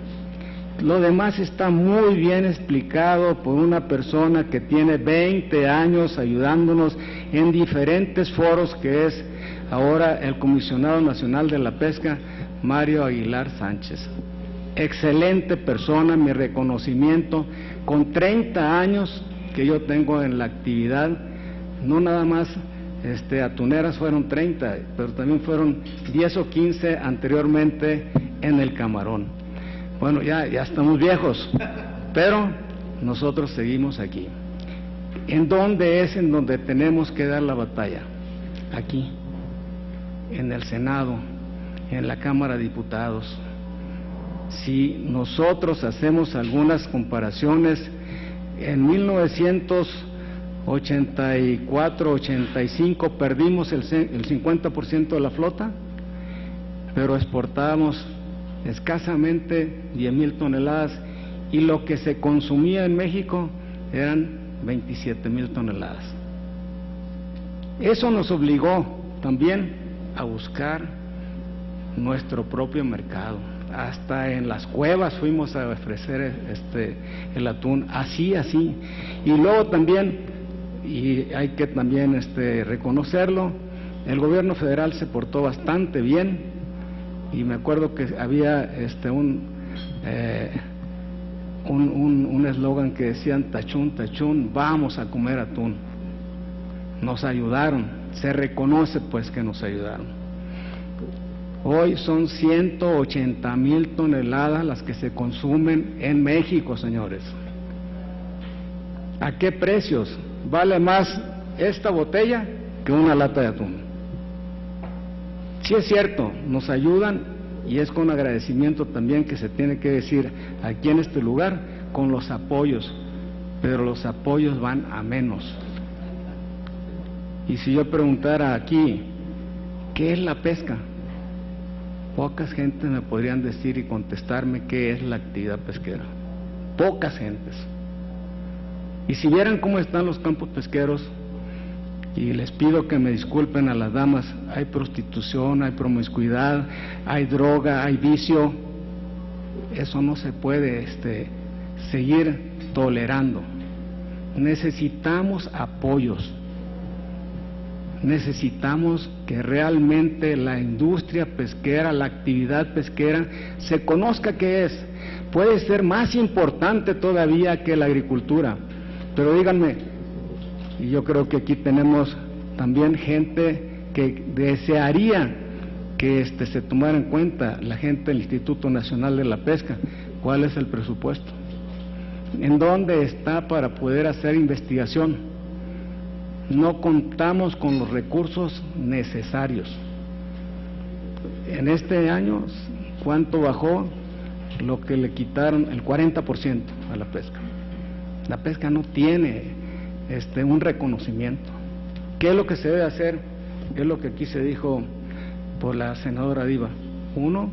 Lo demás está muy bien explicado por una persona que tiene 20 años ayudándonos en diferentes foros, que es ahora el Comisionado Nacional de la Pesca, Mario Aguilar Sánchez. Excelente persona, mi reconocimiento. Con 30 años que yo tengo en la actividad, no nada más atuneras fueron 30, pero también fueron 10 o 15 anteriormente en el Camarón. Bueno, ya estamos viejos, pero nosotros seguimos aquí. ¿En dónde es en donde tenemos que dar la batalla? Aquí, en el Senado, en la Cámara de Diputados. Si nosotros hacemos algunas comparaciones, en 1984-85 perdimos el 50% de la flota, pero exportábamos escasamente 10,000 toneladas y lo que se consumía en México eran 27,000 toneladas. Eso nos obligó también a buscar nuestro propio mercado. Hasta en las cuevas fuimos a ofrecer el atún, así. Y luego también, y hay que también reconocerlo, el gobierno federal se portó bastante bien, y me acuerdo que había un eslogan que decían tachún, tachún, vamos a comer atún. Nos ayudaron, se reconoce pues que nos ayudaron. Hoy son 180,000 toneladas las que se consumen en México, señores. ¿A qué precios? Vale más esta botella que una lata de atún. Sí es cierto, nos ayudan y es con agradecimiento también que se tiene que decir aquí en este lugar con los apoyos, pero los apoyos van a menos. Y si yo preguntara aquí, ¿qué es la pesca? Pocas gentes me podrían decir y contestarme qué es la actividad pesquera. Pocas gentes. Y si vieran cómo están los campos pesqueros, y les pido que me disculpen a las damas, hay prostitución, hay promiscuidad, hay droga, hay vicio. Eso no se puede seguir tolerando. Necesitamos apoyos. Necesitamos que realmente la industria pesquera, la actividad pesquera, se conozca qué es. Puede ser más importante todavía que la agricultura. Pero díganme, y yo creo que aquí tenemos también gente que desearía que se tomara en cuenta, la gente del Instituto Nacional de la Pesca, ¿cuál es el presupuesto? ¿En dónde está para poder hacer investigación? No contamos con los recursos necesarios. En este año, ¿cuánto bajó lo que le quitaron? El 40% a la pesca. La pesca no tiene un reconocimiento. ¿Qué es lo que se debe hacer? Es lo que aquí se dijo por la senadora Diva. Uno,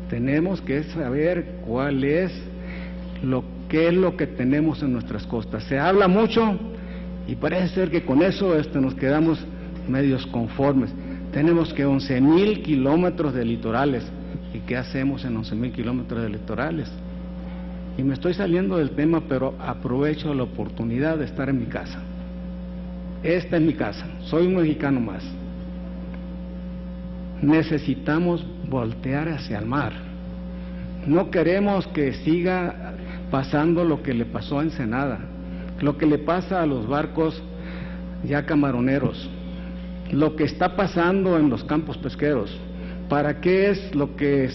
tenemos que saber qué es lo que tenemos en nuestras costas. Se habla mucho y parece ser que con eso nos quedamos medios conformes. Tenemos que 11,000 kilómetros de litorales. ¿Y qué hacemos en 11,000 kilómetros de litorales? Y me estoy saliendo del tema, pero aprovecho la oportunidad de estar en mi casa. Esta es mi casa, soy un mexicano más. Necesitamos voltear hacia el mar. No queremos que siga pasando lo que le pasó a Ensenada, lo que le pasa a los barcos ya camaroneros, lo que está pasando en los campos pesqueros. ¿Para qué es lo que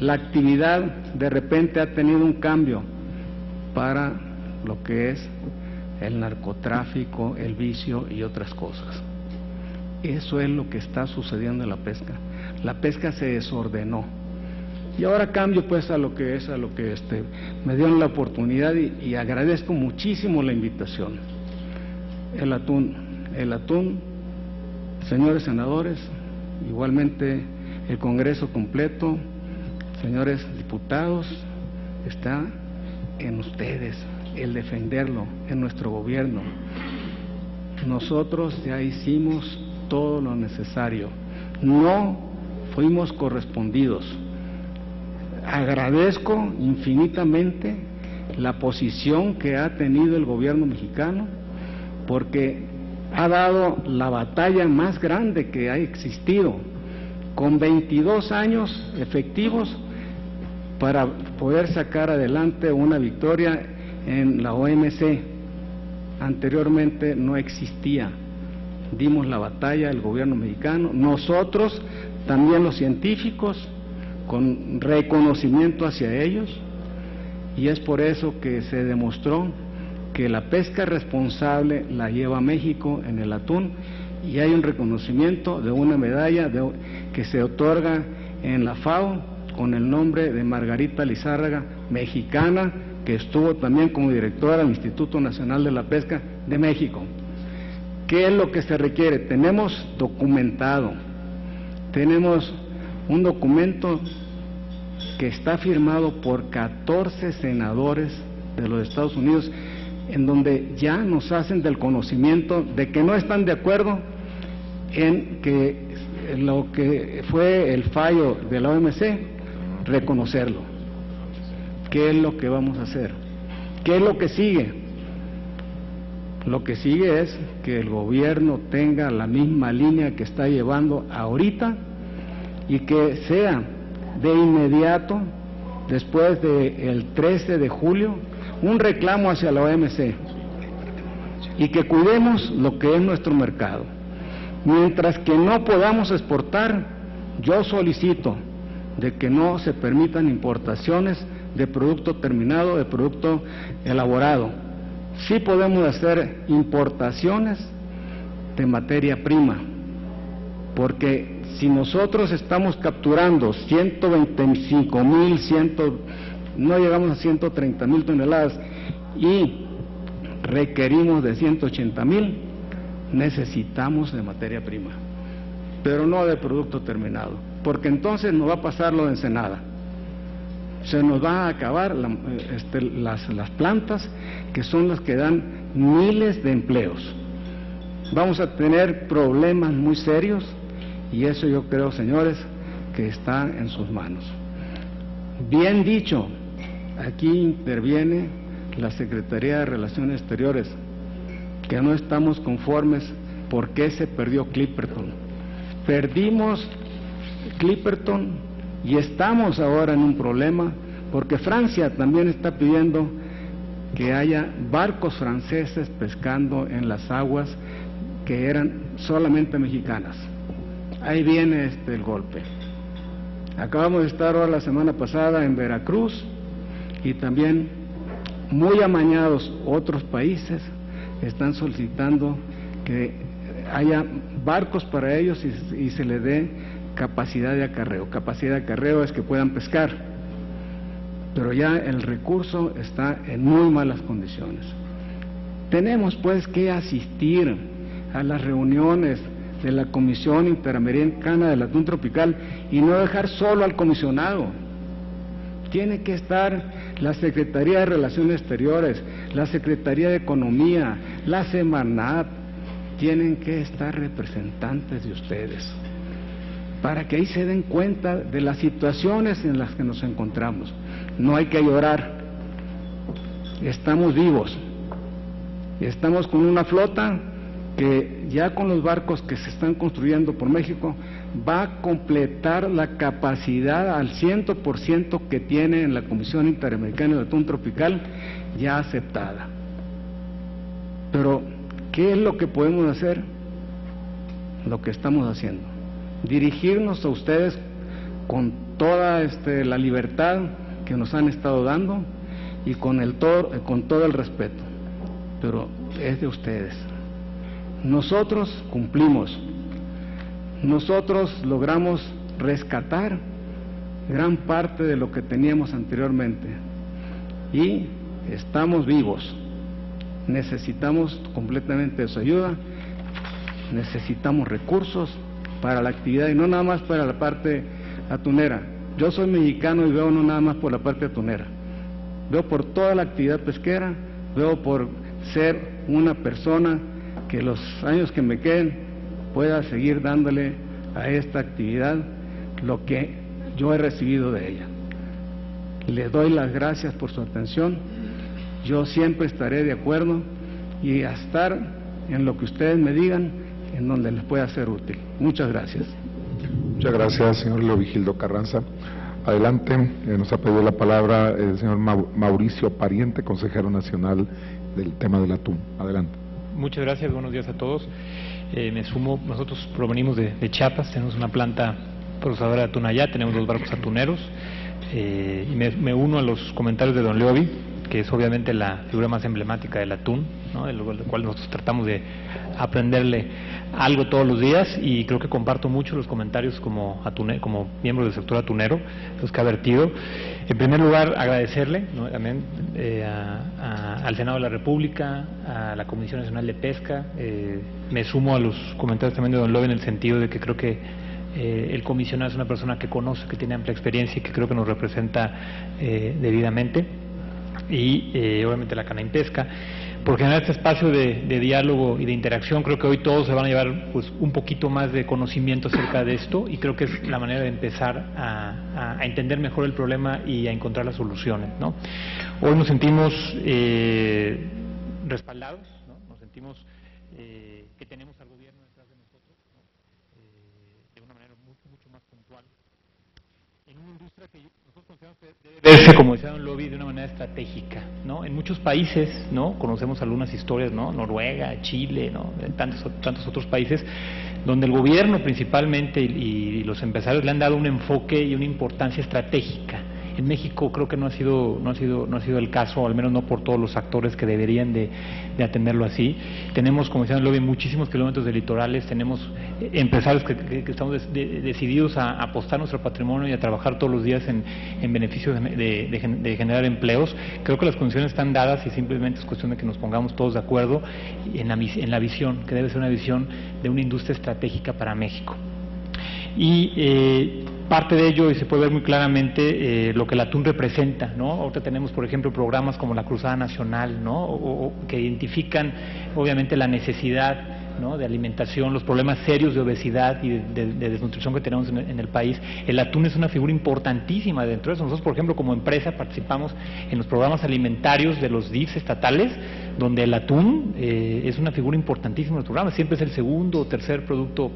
la actividad de repente ha tenido un cambio? Para lo que es el narcotráfico, el vicio y otras cosas. Eso es lo que está sucediendo en la pesca. La pesca se desordenó. Y ahora cambio pues a lo que me dieron la oportunidad y agradezco muchísimo la invitación. El atún, señores senadores, igualmente el Congreso completo, señores diputados, está en ustedes el defenderlo, en nuestro gobierno. Nosotros ya hicimos todo lo necesario, no fuimos correspondidos. Agradezco infinitamente la posición que ha tenido el gobierno mexicano, porque ha dado la batalla más grande que ha existido, con 22 años efectivos para poder sacar adelante una victoria en la OMC. anteriormente no existía. Dimos la batalla el gobierno mexicano, nosotros, también los científicos, con reconocimiento hacia ellos, y es por eso que se demostró que la pesca responsable la lleva México en el atún, y hay un reconocimiento de una medalla que se otorga en la FAO con el nombre de Margarita Lizárraga, mexicana, que estuvo también como directora del Instituto Nacional de la Pesca de México. ¿Qué es lo que se requiere? Tenemos documentado, tenemos un documento que está firmado por 14 senadores de los Estados Unidos, en donde ya nos hacen del conocimiento de que no están de acuerdo en que lo que fue el fallo de la OMC, reconocerlo. ¿Qué es lo que vamos a hacer? ¿Qué es lo que sigue? Lo que sigue es que el gobierno tenga la misma línea que está llevando ahorita y que sea de inmediato, después del 13 de julio, un reclamo hacia la OMC y que cuidemos lo que es nuestro mercado. Mientras que no podamos exportar, yo solicito de que no se permitan importaciones de producto terminado, de producto elaborado. Sí podemos hacer importaciones de materia prima, porque si nosotros estamos capturando 125,000, no llegamos a 130,000 toneladas y requerimos de 180,000, necesitamos de materia prima, pero no de producto terminado, porque entonces nos va a pasar lo de Ensenada. Se nos va a acabar las plantas, que son las que dan miles de empleos. Vamos a tener problemas muy serios, y eso yo creo, señores, que está en sus manos. Bien dicho, aquí interviene la Secretaría de Relaciones Exteriores, que no estamos conformes. ¿Por qué se perdió Clipperton? Perdimos Clipperton y estamos ahora en un problema, porque Francia también está pidiendo que haya barcos franceses pescando en las aguas que eran solamente mexicanas. Ahí viene el golpe. Acabamos de estar ahora la semana pasada en Veracruz, y también muy amañados otros países están solicitando que haya barcos para ellos y se les dé capacidad de acarreo. Capacidad de acarreo es que puedan pescar, pero ya el recurso está en muy malas condiciones. Tenemos pues que asistir a las reuniones de la Comisión Interamericana del Atún Tropical y no dejar solo al comisionado. Tiene que estar la Secretaría de Relaciones Exteriores, la Secretaría de Economía, la Semarnat, tienen que estar representantes de ustedes, para que ahí se den cuenta de las situaciones en las que nos encontramos. No hay que llorar, estamos vivos, estamos con una flota que ya con los barcos que se están construyendo por México va a completar la capacidad al 100% que tiene en la Comisión Interamericana del Atún Tropical ya aceptada. Pero, ¿qué es lo que podemos hacer? Lo que estamos haciendo. Dirigirnos a ustedes con toda la libertad que nos han estado dando y con todo el respeto, pero es de ustedes. Nosotros cumplimos, nosotros logramos rescatar gran parte de lo que teníamos anteriormente y estamos vivos. Necesitamos completamente su ayuda, necesitamos recursos para la actividad y no nada más para la parte atunera. Yo soy mexicano y veo no nada más por la parte atunera, veo por toda la actividad pesquera, veo por ser una persona que los años que me queden pueda seguir dándole a esta actividad lo que yo he recibido de ella. Les doy las gracias por su atención. Yo siempre estaré de acuerdo y a estar en lo que ustedes me digan, en donde les pueda ser útil. Muchas gracias. Muchas gracias, señor Leovigildo Carranza. Adelante, nos ha pedido la palabra el señor Mauricio Pariente, consejero nacional del tema del atún. Adelante. Muchas gracias, buenos días a todos. Me sumo, nosotros provenimos de Chiapas, tenemos una planta procesadora de atún allá, tenemos 2 barcos atuneros, y me uno a los comentarios de don Leobi, que es obviamente la figura más emblemática del atún, ¿no? del cual nosotros tratamos de aprenderle algo todos los días, y creo que comparto mucho los comentarios como miembro del sector atunero, los que ha vertido. En primer lugar, agradecerle, ¿no?, también al Senado de la República, a la Comisión Nacional de Pesca. Me sumo a los comentarios también de don Lobe en el sentido de que creo que el comisionado es una persona que conoce, que tiene amplia experiencia y que creo que nos representa debidamente, y obviamente la Canaim-Pesca, por generar este espacio de diálogo y de interacción. Creo que hoy todos se van a llevar pues un poquito más de conocimiento acerca de esto, y creo que es la manera de empezar a entender mejor el problema y a encontrar las soluciones, ¿no? Hoy nos sentimos respaldados, ¿no? Nos sentimos que tenemos al gobierno detrás de nosotros, ¿no? De una manera mucho más puntual, en una industria que nosotros consideramos que debe verse, como decía don Lobi, de una manera estratégica, ¿no? En muchos países, ¿no?, conocemos algunas historias, ¿no?, Noruega, Chile, ¿no?, tantos otros países, donde el gobierno principalmente y los empresarios le han dado un enfoque y una importancia estratégica. En México creo que no ha sido el caso, al menos no por todos los actores que deberían de atenderlo así. Tenemos, como decía don Lobi, muchísimos kilómetros de litorales, tenemos empresarios que estamos decididos a apostar nuestro patrimonio y a trabajar todos los días en beneficio de generar empleos. Creo que las condiciones están dadas y simplemente es cuestión de que nos pongamos todos de acuerdo en la visión, que debe ser una visión de una industria estratégica para México. Y parte de ello, y se puede ver muy claramente, lo que el atún representa, ¿no? Ahorita tenemos, por ejemplo, programas como la Cruzada Nacional, ¿no?, que identifican obviamente la necesidad, ¿no?, de alimentación, los problemas serios de obesidad y de desnutrición que tenemos en el país. El atún es una figura importantísima dentro de eso. Nosotros, por ejemplo, como empresa participamos en los programas alimentarios de los DIFs estatales, donde el atún es una figura importantísima en los programas. Siempre es el segundo o tercer producto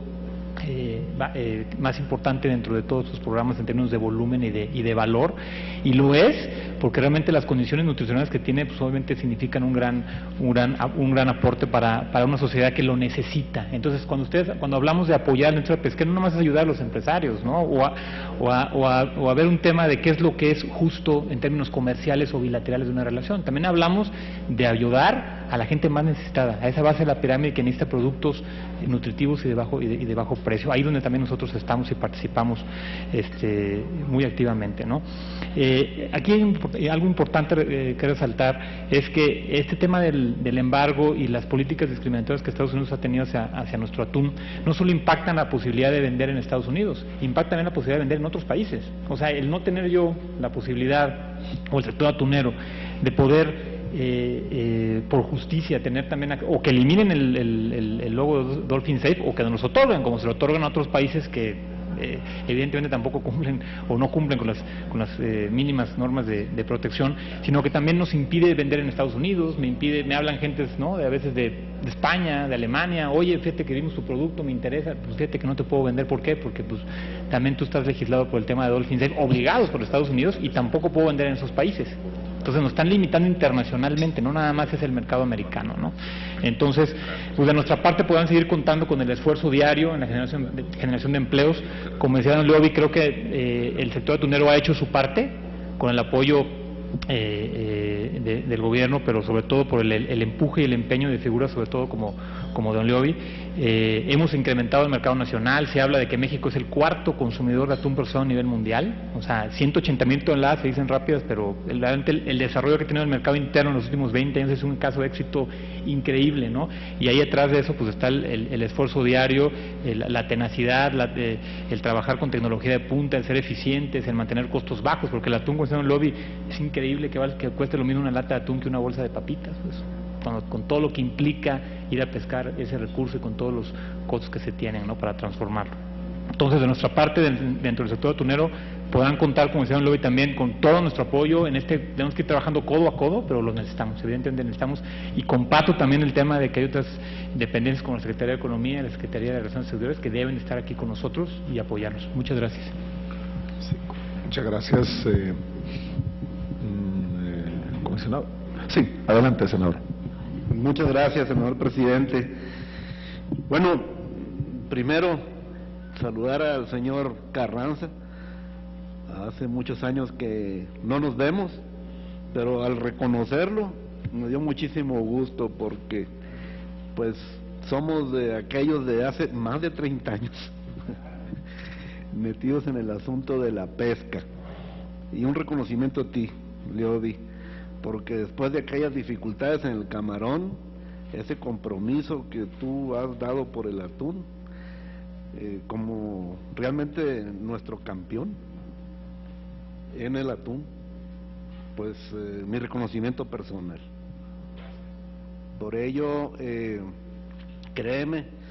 más importante dentro de todos estos programas en términos de volumen y de valor, y lo es porque realmente las condiciones nutricionales que tiene pues obviamente significan un gran aporte para una sociedad que lo necesita. Entonces cuando hablamos de apoyar la industria pesquera, no nomás es ayudar a los empresarios, ¿no?, o a ver un tema de qué es lo que es justo en términos comerciales o bilaterales de una relación. También hablamos de ayudar a la gente más necesitada, a esa base de la pirámide que necesita productos nutritivos y de bajo precio. Ahí donde también nosotros estamos y participamos muy activamente, ¿no? Aquí hay algo importante que resaltar, es que este tema del embargo y las políticas discriminatorias que Estados Unidos ha tenido hacia nuestro atún no solo impactan la posibilidad de vender en Estados Unidos, impactan en la posibilidad de vender en otros países. O sea, el no tener yo la posibilidad, o el sector atunero, de poder por justicia tener también, o que eliminen el logo Dolphin Safe, o que nos otorguen como se lo otorgan a otros países que evidentemente tampoco cumplen o no cumplen con las mínimas normas de protección, sino que también nos impide vender en Estados Unidos. Me hablan gentes, ¿no?, a veces de España, de Alemania: oye, fíjate que vimos tu producto, me interesa, pues fíjate que no te puedo vender. ¿Por qué? Porque pues también tú estás legislado por el tema de Dolphin Safe, obligados por Estados Unidos, y tampoco puedo vender en esos países. Entonces nos están limitando internacionalmente, no nada más es el mercado americano, ¿no? Entonces, pues de nuestra parte podrán seguir contando con el esfuerzo diario en la generación de empleos. Como decía don Leobi, creo que el sector atunero ha hecho su parte con el apoyo del gobierno, pero sobre todo por el empuje y el empeño de figuras, sobre todo como don Leobi. Hemos incrementado el mercado nacional. Se habla de que México es el cuarto consumidor de atún procesado a nivel mundial, o sea, 180,000 toneladas, se dicen rápidas, pero realmente el desarrollo que ha tenido el mercado interno en los últimos 20 años es un caso de éxito increíble, ¿no? Y ahí atrás de eso pues está el esfuerzo diario, la tenacidad, el trabajar con tecnología de punta, el ser eficientes, el mantener costos bajos, porque el atún, como decía don Leobi, es increíble que cueste lo mismo una lata de atún que una bolsa de papitas, pues, con todo lo que implica ir a pescar ese recurso y con todos los costos que se tienen, ¿no?, para transformarlo. Entonces, de nuestra parte, dentro del sector atunero, podrán contar, como decía don Lobi, también con todo nuestro apoyo. Tenemos que ir trabajando codo a codo, pero lo necesitamos, evidentemente necesitamos, y comparto también el tema de que hay otras dependencias como la Secretaría de Economía y la Secretaría de Relaciones Exteriores que deben estar aquí con nosotros y apoyarnos. Muchas gracias. Muchas gracias, comisionado. Sí, adelante, senador. Muchas gracias, senador presidente. Bueno, primero saludar al señor Carranza. Hace muchos años que no nos vemos, pero al reconocerlo me dio muchísimo gusto porque pues somos de aquellos de hace más de 30 años metidos en el asunto de la pesca. Y un reconocimiento a ti, Leody, porque después de aquellas dificultades en el camarón, ese compromiso que tú has dado por el atún, como realmente nuestro campeón en el atún, pues mi reconocimiento personal. Por ello, créeme,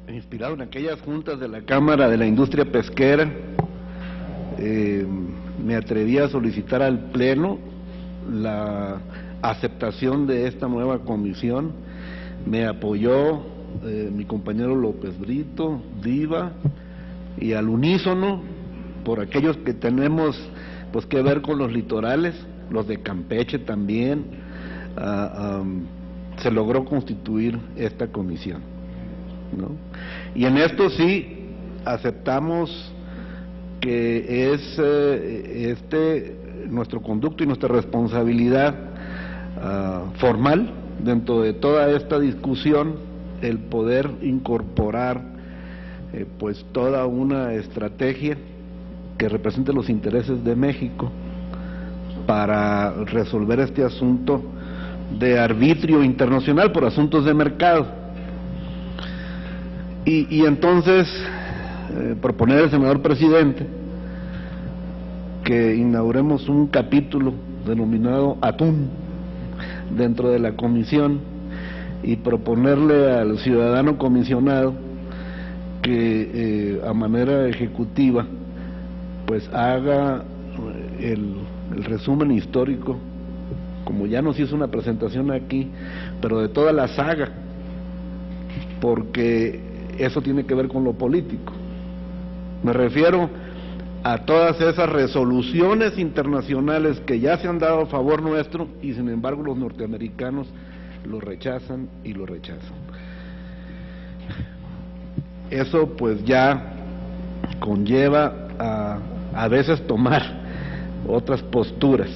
inspirado en aquellas juntas de la Cámara de la Industria Pesquera, me atreví a solicitar al Pleno la aceptación de esta nueva comisión. Me apoyó mi compañero López Brito, Diva, y al unísono, por aquellos que tenemos pues que ver con los litorales, los de Campeche también, se logró constituir esta comisión, ¿no? Y en esto sí aceptamos que es nuestro conducto y nuestra responsabilidad formal dentro de toda esta discusión, el poder incorporar pues toda una estrategia que represente los intereses de México para resolver este asunto de arbitrio internacional por asuntos de mercado. Y entonces proponer al senador presidente que inauguremos un capítulo denominado Atún dentro de la comisión y proponerle al ciudadano comisionado que a manera ejecutiva pues haga el resumen histórico, como ya nos hizo una presentación aquí, pero de toda la saga, porque eso tiene que ver con lo político. Me refiero a todas esas resoluciones internacionales que ya se han dado a favor nuestro y sin embargo los norteamericanos lo rechazan y lo rechazan. Eso pues ya conlleva a veces tomar otras posturas,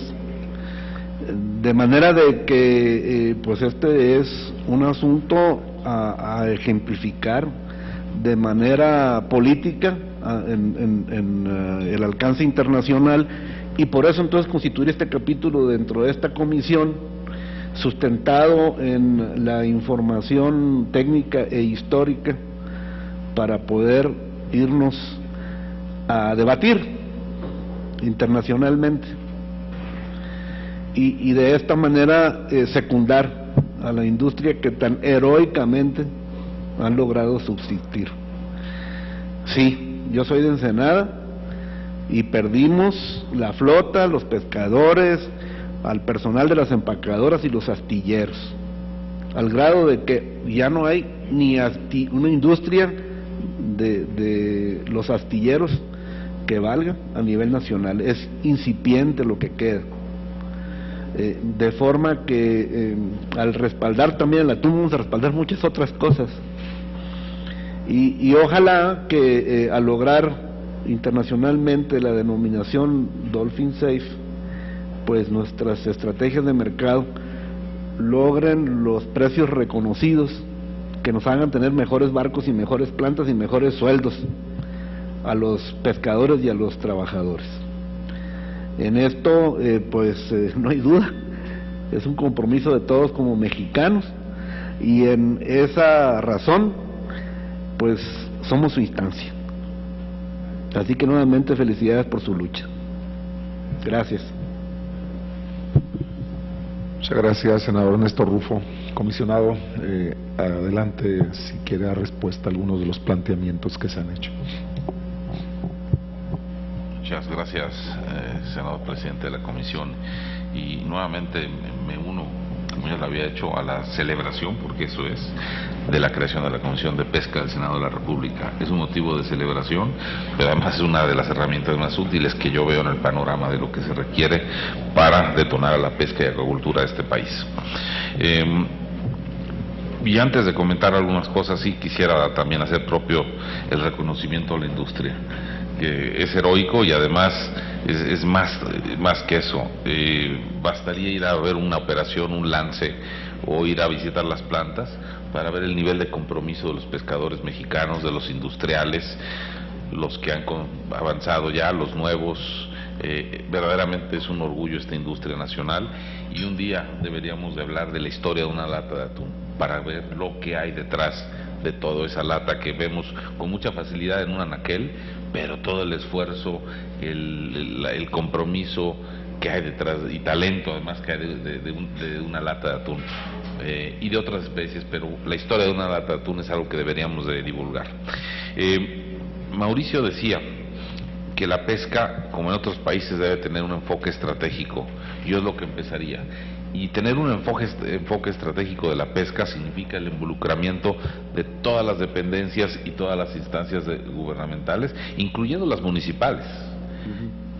de manera de que pues este es un asunto a ejemplificar de manera política en el alcance internacional, y por eso entonces constituir este capítulo dentro de esta comisión sustentado en la información técnica e histórica para poder irnos a debatir internacionalmente y de esta manera secundar a la industria que tan heroicamente han logrado subsistir. Sí, yo soy de Ensenada y perdimos la flota, los pescadores, al personal de las empacadoras y los astilleros, al grado de que ya no hay ni una industria de los astilleros que valga a nivel nacional. Es incipiente lo que queda, de forma que al respaldar también el atún vamos a respaldar muchas otras cosas, y ojalá que al lograr internacionalmente la denominación Dolphin Safe, pues nuestras estrategias de mercado logren los precios reconocidos que nos hagan tener mejores barcos y mejores plantas y mejores sueldos a los pescadores y a los trabajadores. En esto no hay duda, es un compromiso de todos como mexicanos, y en esa razón pues somos su instancia. Así que nuevamente felicidades por su lucha. Gracias. Muchas gracias, senador Ernesto Rufo. Comisionado, adelante si quiere dar respuesta a algunos de los planteamientos que se han hecho. Muchas gracias, senador presidente de la comisión, y nuevamente me uno como ya lo había hecho, a la celebración, porque eso es, de la creación de la Comisión de Pesca del Senado de la República. Es un motivo de celebración, pero además es una de las herramientas más útiles que yo veo en el panorama de lo que se requiere para detonar a la pesca y acuicultura de este país. Y antes de comentar algunas cosas, sí quisiera también hacer propio el reconocimiento a la industria, que es heroico y además es más que eso. Bastaría ir a ver una operación, un lance, o ir a visitar las plantas para ver el nivel de compromiso de los pescadores mexicanos, de los industriales, los que han avanzado ya, los nuevos. Verdaderamente es un orgullo esta industria nacional, y un día deberíamos de hablar de la historia de una lata de atún, para ver lo que hay detrás de toda esa lata que vemos con mucha facilidad en un anaquel, pero todo el esfuerzo, el compromiso que hay detrás, y talento además que hay de una lata de atún, y de otras especies, pero la historia de una lata de atún es algo que deberíamos de divulgar. Mauricio decía que la pesca, como en otros países, debe tener un enfoque estratégico. Yo es lo que empezaría. Y tener un enfoque estratégico de la pesca significa el involucramiento de todas las dependencias y todas las instancias gubernamentales, incluyendo las municipales,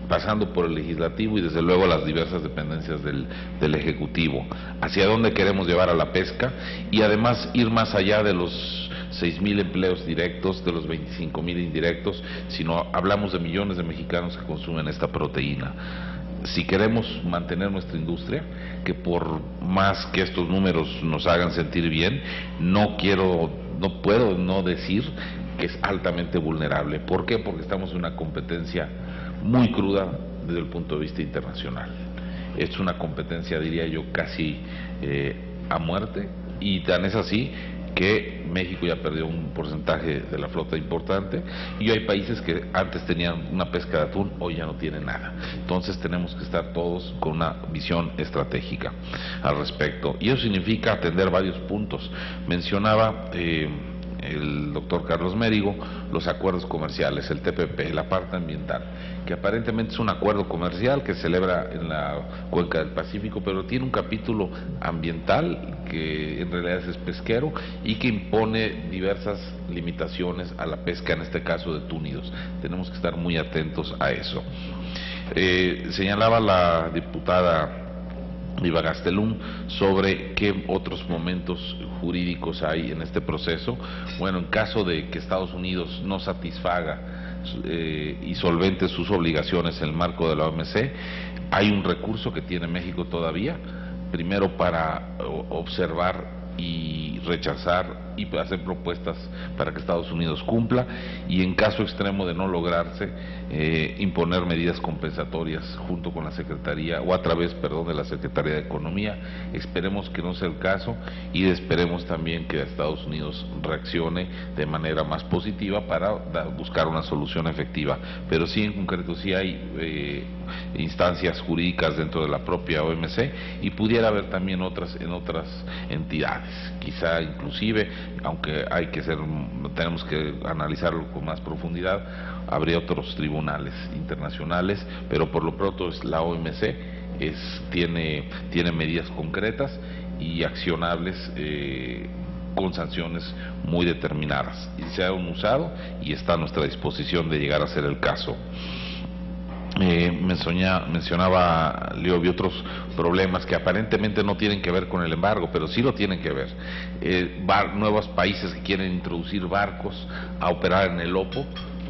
pasando por el legislativo y desde luego las diversas dependencias del ejecutivo. Hacia dónde queremos llevar a la pesca, y además ir más allá de los 6,000 empleos directos, de los 25,000 indirectos, sino hablamos de millones de mexicanos que consumen esta proteína. Si queremos mantener nuestra industria, que por más que estos números nos hagan sentir bien, no puedo no decir que es altamente vulnerable. ¿Por qué? Porque estamos en una competencia muy cruda desde el punto de vista internacional. Es una competencia, diría yo, casi a muerte, y tan es así que México ya perdió un porcentaje de la flota importante, y hay países que antes tenían una pesca de atún, hoy ya no tienen nada. Entonces tenemos que estar todos con una visión estratégica al respecto, y eso significa atender varios puntos. Mencionaba el doctor Carlos Mérigo los acuerdos comerciales, el TPP, la parte ambiental, que aparentemente es un acuerdo comercial que se celebra en la cuenca del Pacífico, pero tiene un capítulo ambiental que en realidad es pesquero y que impone diversas limitaciones a la pesca, en este caso de túnidos. Tenemos que estar muy atentos a eso. Señalaba la diputada Iva Gastelum sobre qué otros momentos jurídicos hay en este proceso. Bueno, en caso de que Estados Unidos no satisfaga y solvente sus obligaciones en el marco de la OMC, hay un recurso que tiene México todavía, primero para observar y rechazar y hacer propuestas para que Estados Unidos cumpla, y en caso extremo de no lograrse, imponer medidas compensatorias junto con la Secretaría, o a través, de la Secretaría de Economía. Esperemos que no sea el caso, y esperemos también que Estados Unidos reaccione de manera más positiva para buscar una solución efectiva. Pero sí, en concreto, sí hay instancias jurídicas dentro de la propia OMC, y pudiera haber también en otras entidades, quizá inclusive, aunque tenemos que analizarlo con más profundidad, habría otros tribunales internacionales, pero por lo pronto es la OMC, tiene medidas concretas y accionables, con sanciones muy determinadas, y se han usado y está a nuestra disposición de llegar a ser el caso. Mencionaba Leo otros problemas que aparentemente no tienen que ver con el embargo, pero sí lo tienen que ver. Nuevos países que quieren introducir barcos a operar en el Opo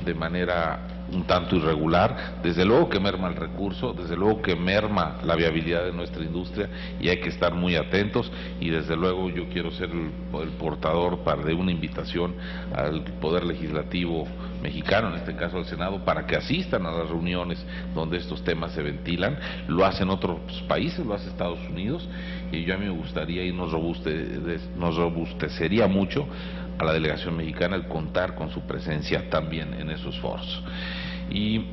de manera un tanto irregular, desde luego que merma el recurso, desde luego que merma la viabilidad de nuestra industria, y hay que estar muy atentos. Y desde luego yo quiero ser el portador de una invitación al Poder Legislativo mexicano, en este caso al Senado, para que asistan a las reuniones donde estos temas se ventilan. Lo hacen otros países, lo hace Estados Unidos, y yo a mí me gustaría, y nos robustecería mucho a la delegación mexicana el contar con su presencia también en esos foros. Y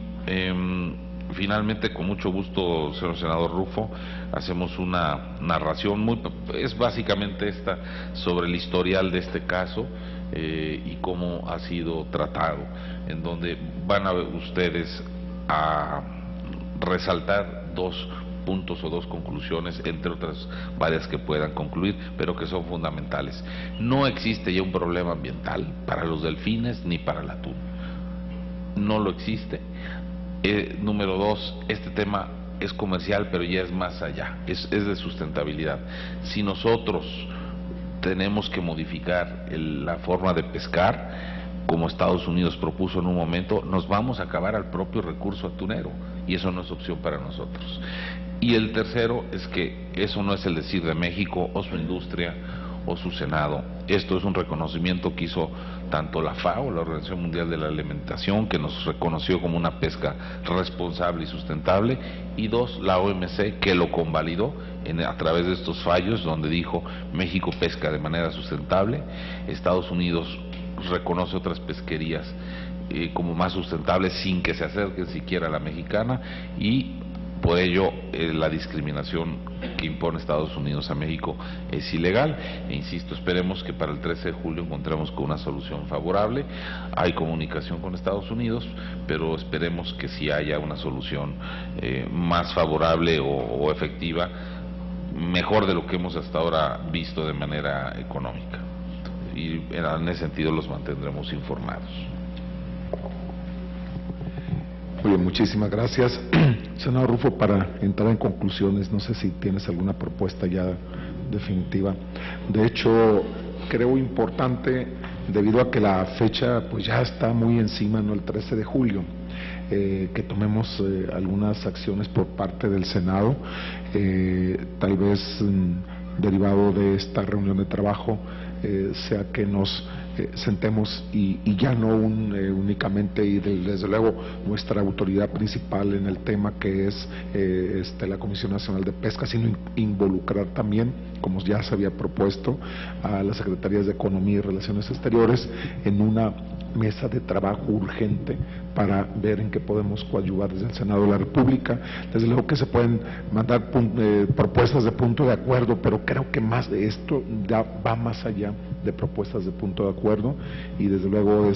finalmente, con mucho gusto, señor senador Rufo, hacemos una narración es básicamente esta, sobre el historial de este caso y cómo ha sido tratado, en donde van a ver ustedes a resaltar dos puntos o 2 conclusiones, entre otras varias que puedan concluir, pero que son fundamentales. No existe ya un problema ambiental para los delfines ni para el atún. No lo existe. Número 2, este tema es comercial, pero ya es más allá, es de sustentabilidad. Si nosotros tenemos que modificar la forma de pescar, como Estados Unidos propuso en un momento, nos vamos a acabar al propio recurso atunero, y eso no es opción para nosotros. Y el tercero es que eso no es el decir de México o su industria o su Senado. Esto es un reconocimiento que hizo tanto la FAO, la Organización Mundial de la Alimentación, que nos reconoció como una pesca responsable y sustentable, y 2, la OMC, que lo convalidó a través de estos fallos, donde dijo México pesca de manera sustentable, Estados Unidos reconoce otras pesquerías como más sustentables sin que se acerquen siquiera a la mexicana, y por ello la discriminación que impone Estados Unidos a México es ilegal. E insisto, esperemos que para el 13 de julio encontremos con una solución favorable. Hay comunicación con Estados Unidos, pero esperemos que sí haya una solución más favorable o efectiva, mejor de lo que hemos hasta ahora visto de manera económica. Y en ese sentido los mantendremos informados. Muy bien, muchísimas gracias. Senador Rufo, para entrar en conclusiones, no sé si tienes alguna propuesta ya definitiva. De hecho, creo importante, debido a que la fecha pues ya está muy encima, ¿no?, el 13 de julio, que tomemos algunas acciones por parte del Senado, tal vez derivado de esta reunión de trabajo, sea que nos sentemos y ya no únicamente, y desde luego nuestra autoridad principal en el tema, que es la Comisión Nacional de Pesca, sino involucrar también, como ya se había propuesto, a las Secretarías de Economía y Relaciones Exteriores en una mesa de trabajo urgente para ver en qué podemos coadyuvar desde el Senado de la República. Desde luego que se pueden mandar propuestas de punto de acuerdo, pero creo que más de esto ya va más allá de propuestas de punto de acuerdo, y desde luego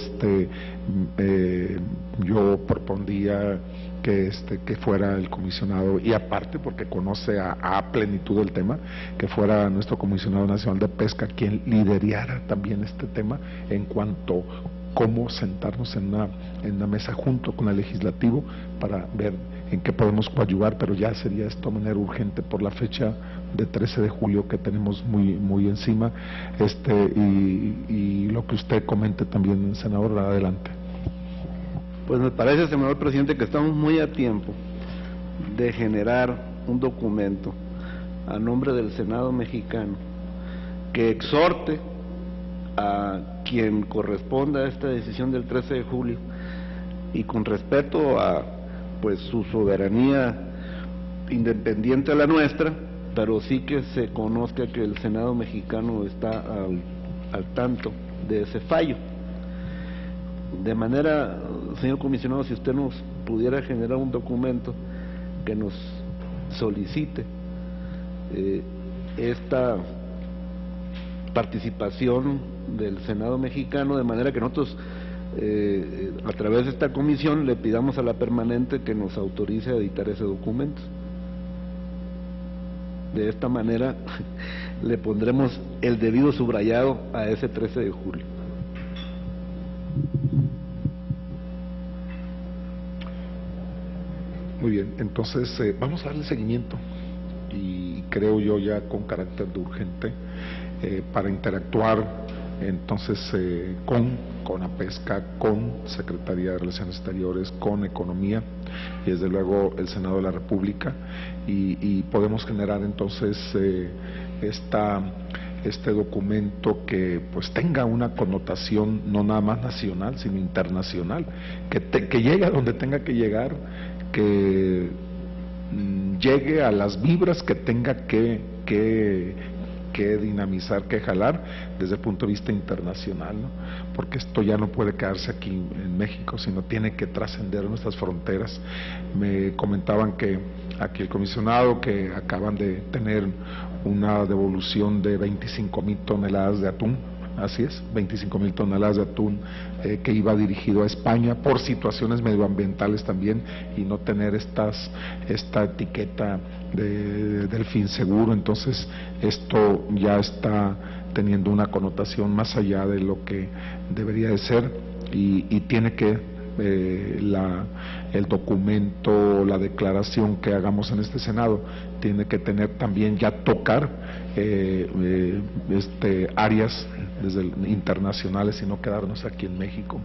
yo propondría que fuera el comisionado, y aparte porque conoce a plenitud el tema, que fuera nuestro comisionado nacional de pesca quien liderara también este tema en cuanto cómo sentarnos en una mesa junto con el legislativo para ver en qué podemos coadyuvar, pero ya sería esto de manera urgente por la fecha de 13 de julio que tenemos muy encima, y lo que usted comente también, senador, adelante. Pues me parece, senador presidente, que estamos muy a tiempo de generar un documento a nombre del Senado mexicano que exhorte a quien corresponda a esta decisión del 13 de julio, y con respeto a pues su soberanía independiente a la nuestra, pero sí que se conozca que el Senado mexicano está al tanto de ese fallo. De manera, señor comisionado, si usted nos pudiera generar un documento que nos solicite esta participación del Senado mexicano, de manera que nosotros a través de esta comisión le pidamos a la permanente que nos autorice a editar ese documento. De esta manera le pondremos el debido subrayado a ese 13 de julio. Muy bien, entonces vamos a darle seguimiento, y creo yo ya con carácter de urgente, para interactuar entonces con la pesca, con Secretaría de Relaciones Exteriores, con Economía y desde luego el Senado de la República, y podemos generar entonces este documento que pues tenga una connotación no nada más nacional sino internacional, que llegue a donde tenga que llegar, que llegue a las vibras que tenga que dinamizar, que jalar desde el punto de vista internacional, ¿no? Porque esto ya no puede quedarse aquí en México, sino tiene que trascender nuestras fronteras. Me comentaban que aquí el comisionado, que acaban de tener una devolución de 25,000 toneladas de atún así es, 25,000 toneladas de atún que iba dirigido a España por situaciones medioambientales también, y no tener esta etiqueta del fin seguro. Entonces esto ya está teniendo una connotación más allá de lo que debería de ser, y tiene que el documento, la declaración que hagamos en este Senado, tiene que tener también, ya tocar áreas internacionales y no quedarnos aquí en México.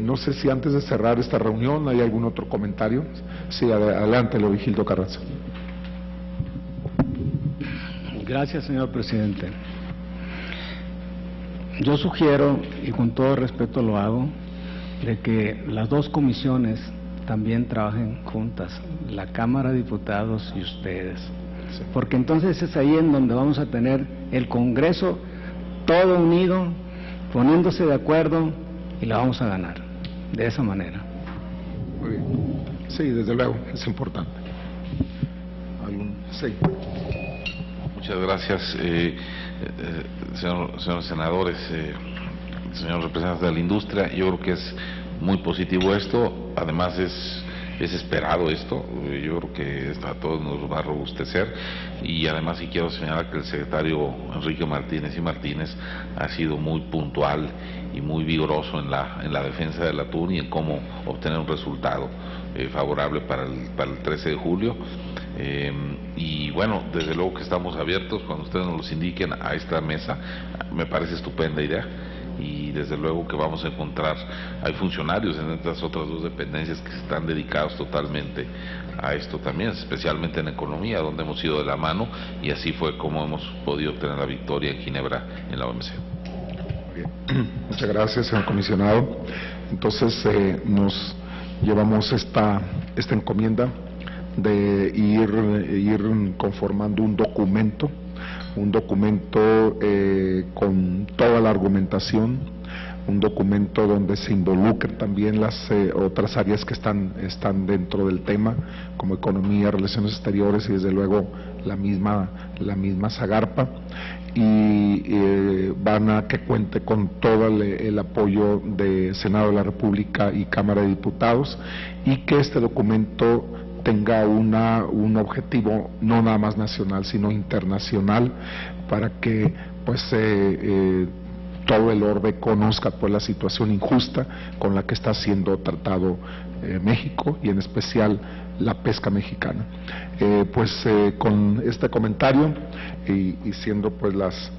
No sé si antes de cerrar esta reunión hay algún otro comentario. Sí, adelante, Leovigildo Carranza. Gracias, señor presidente. Yo sugiero, y con todo respeto lo hago, de que las dos comisiones también trabajen juntas, la Cámara de Diputados y ustedes, porque entonces es ahí en donde vamos a tener el Congreso todo unido, poniéndose de acuerdo, y la vamos a ganar de esa manera. Muy bien. Sí, desde luego, es importante. Sí. Muchas gracias, señores senadores, señor representante de la industria. Yo creo que es muy positivo esto, además es esperado esto. Yo creo que a todos nos va a robustecer, y además sí quiero señalar que el secretario Enrique Martínez ha sido muy puntual y muy vigoroso en la defensa del atún y en cómo obtener un resultado favorable para el 13 de julio. Y bueno, desde luego que estamos abiertos cuando ustedes nos los indiquen a esta mesa. Me parece estupenda idea, y desde luego que vamos a encontrar, hay funcionarios en estas otras dos dependencias que están dedicados totalmente a esto también, especialmente en economía, donde hemos ido de la mano, y así fue como hemos podido obtener la victoria en Ginebra en la OMC. Bien. Muchas gracias, señor comisionado. Entonces nos llevamos esta encomienda de ir conformando un documento con toda la argumentación, un documento donde se involucren también las otras áreas que están dentro del tema, como economía, relaciones exteriores y desde luego la misma Zagarpa, y van a que cuente con todo el apoyo de Senado de la República y Cámara de Diputados, y que este documento tenga un objetivo no nada más nacional, sino internacional, para que pues todo el orbe conozca pues la situación injusta con la que está siendo tratado México, y en especial la pesca mexicana. Con este comentario, y siendo pues las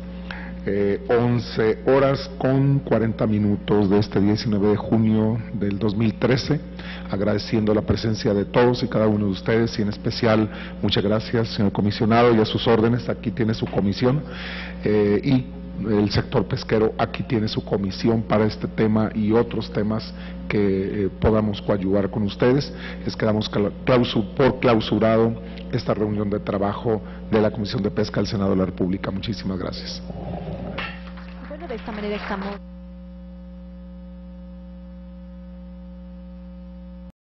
11 horas con 40 minutos de este 19 de junio del 2013, agradeciendo la presencia de todos y cada uno de ustedes, y en especial muchas gracias, señor comisionado, y a sus órdenes. Aquí tiene su comisión, y el sector pesquero aquí tiene su comisión para este tema y otros temas que podamos coadyuvar con ustedes. Quedamos por clausurado esta reunión de trabajo de la Comisión de Pesca del Senado de la República. Muchísimas gracias. Bueno, de esta manera estamos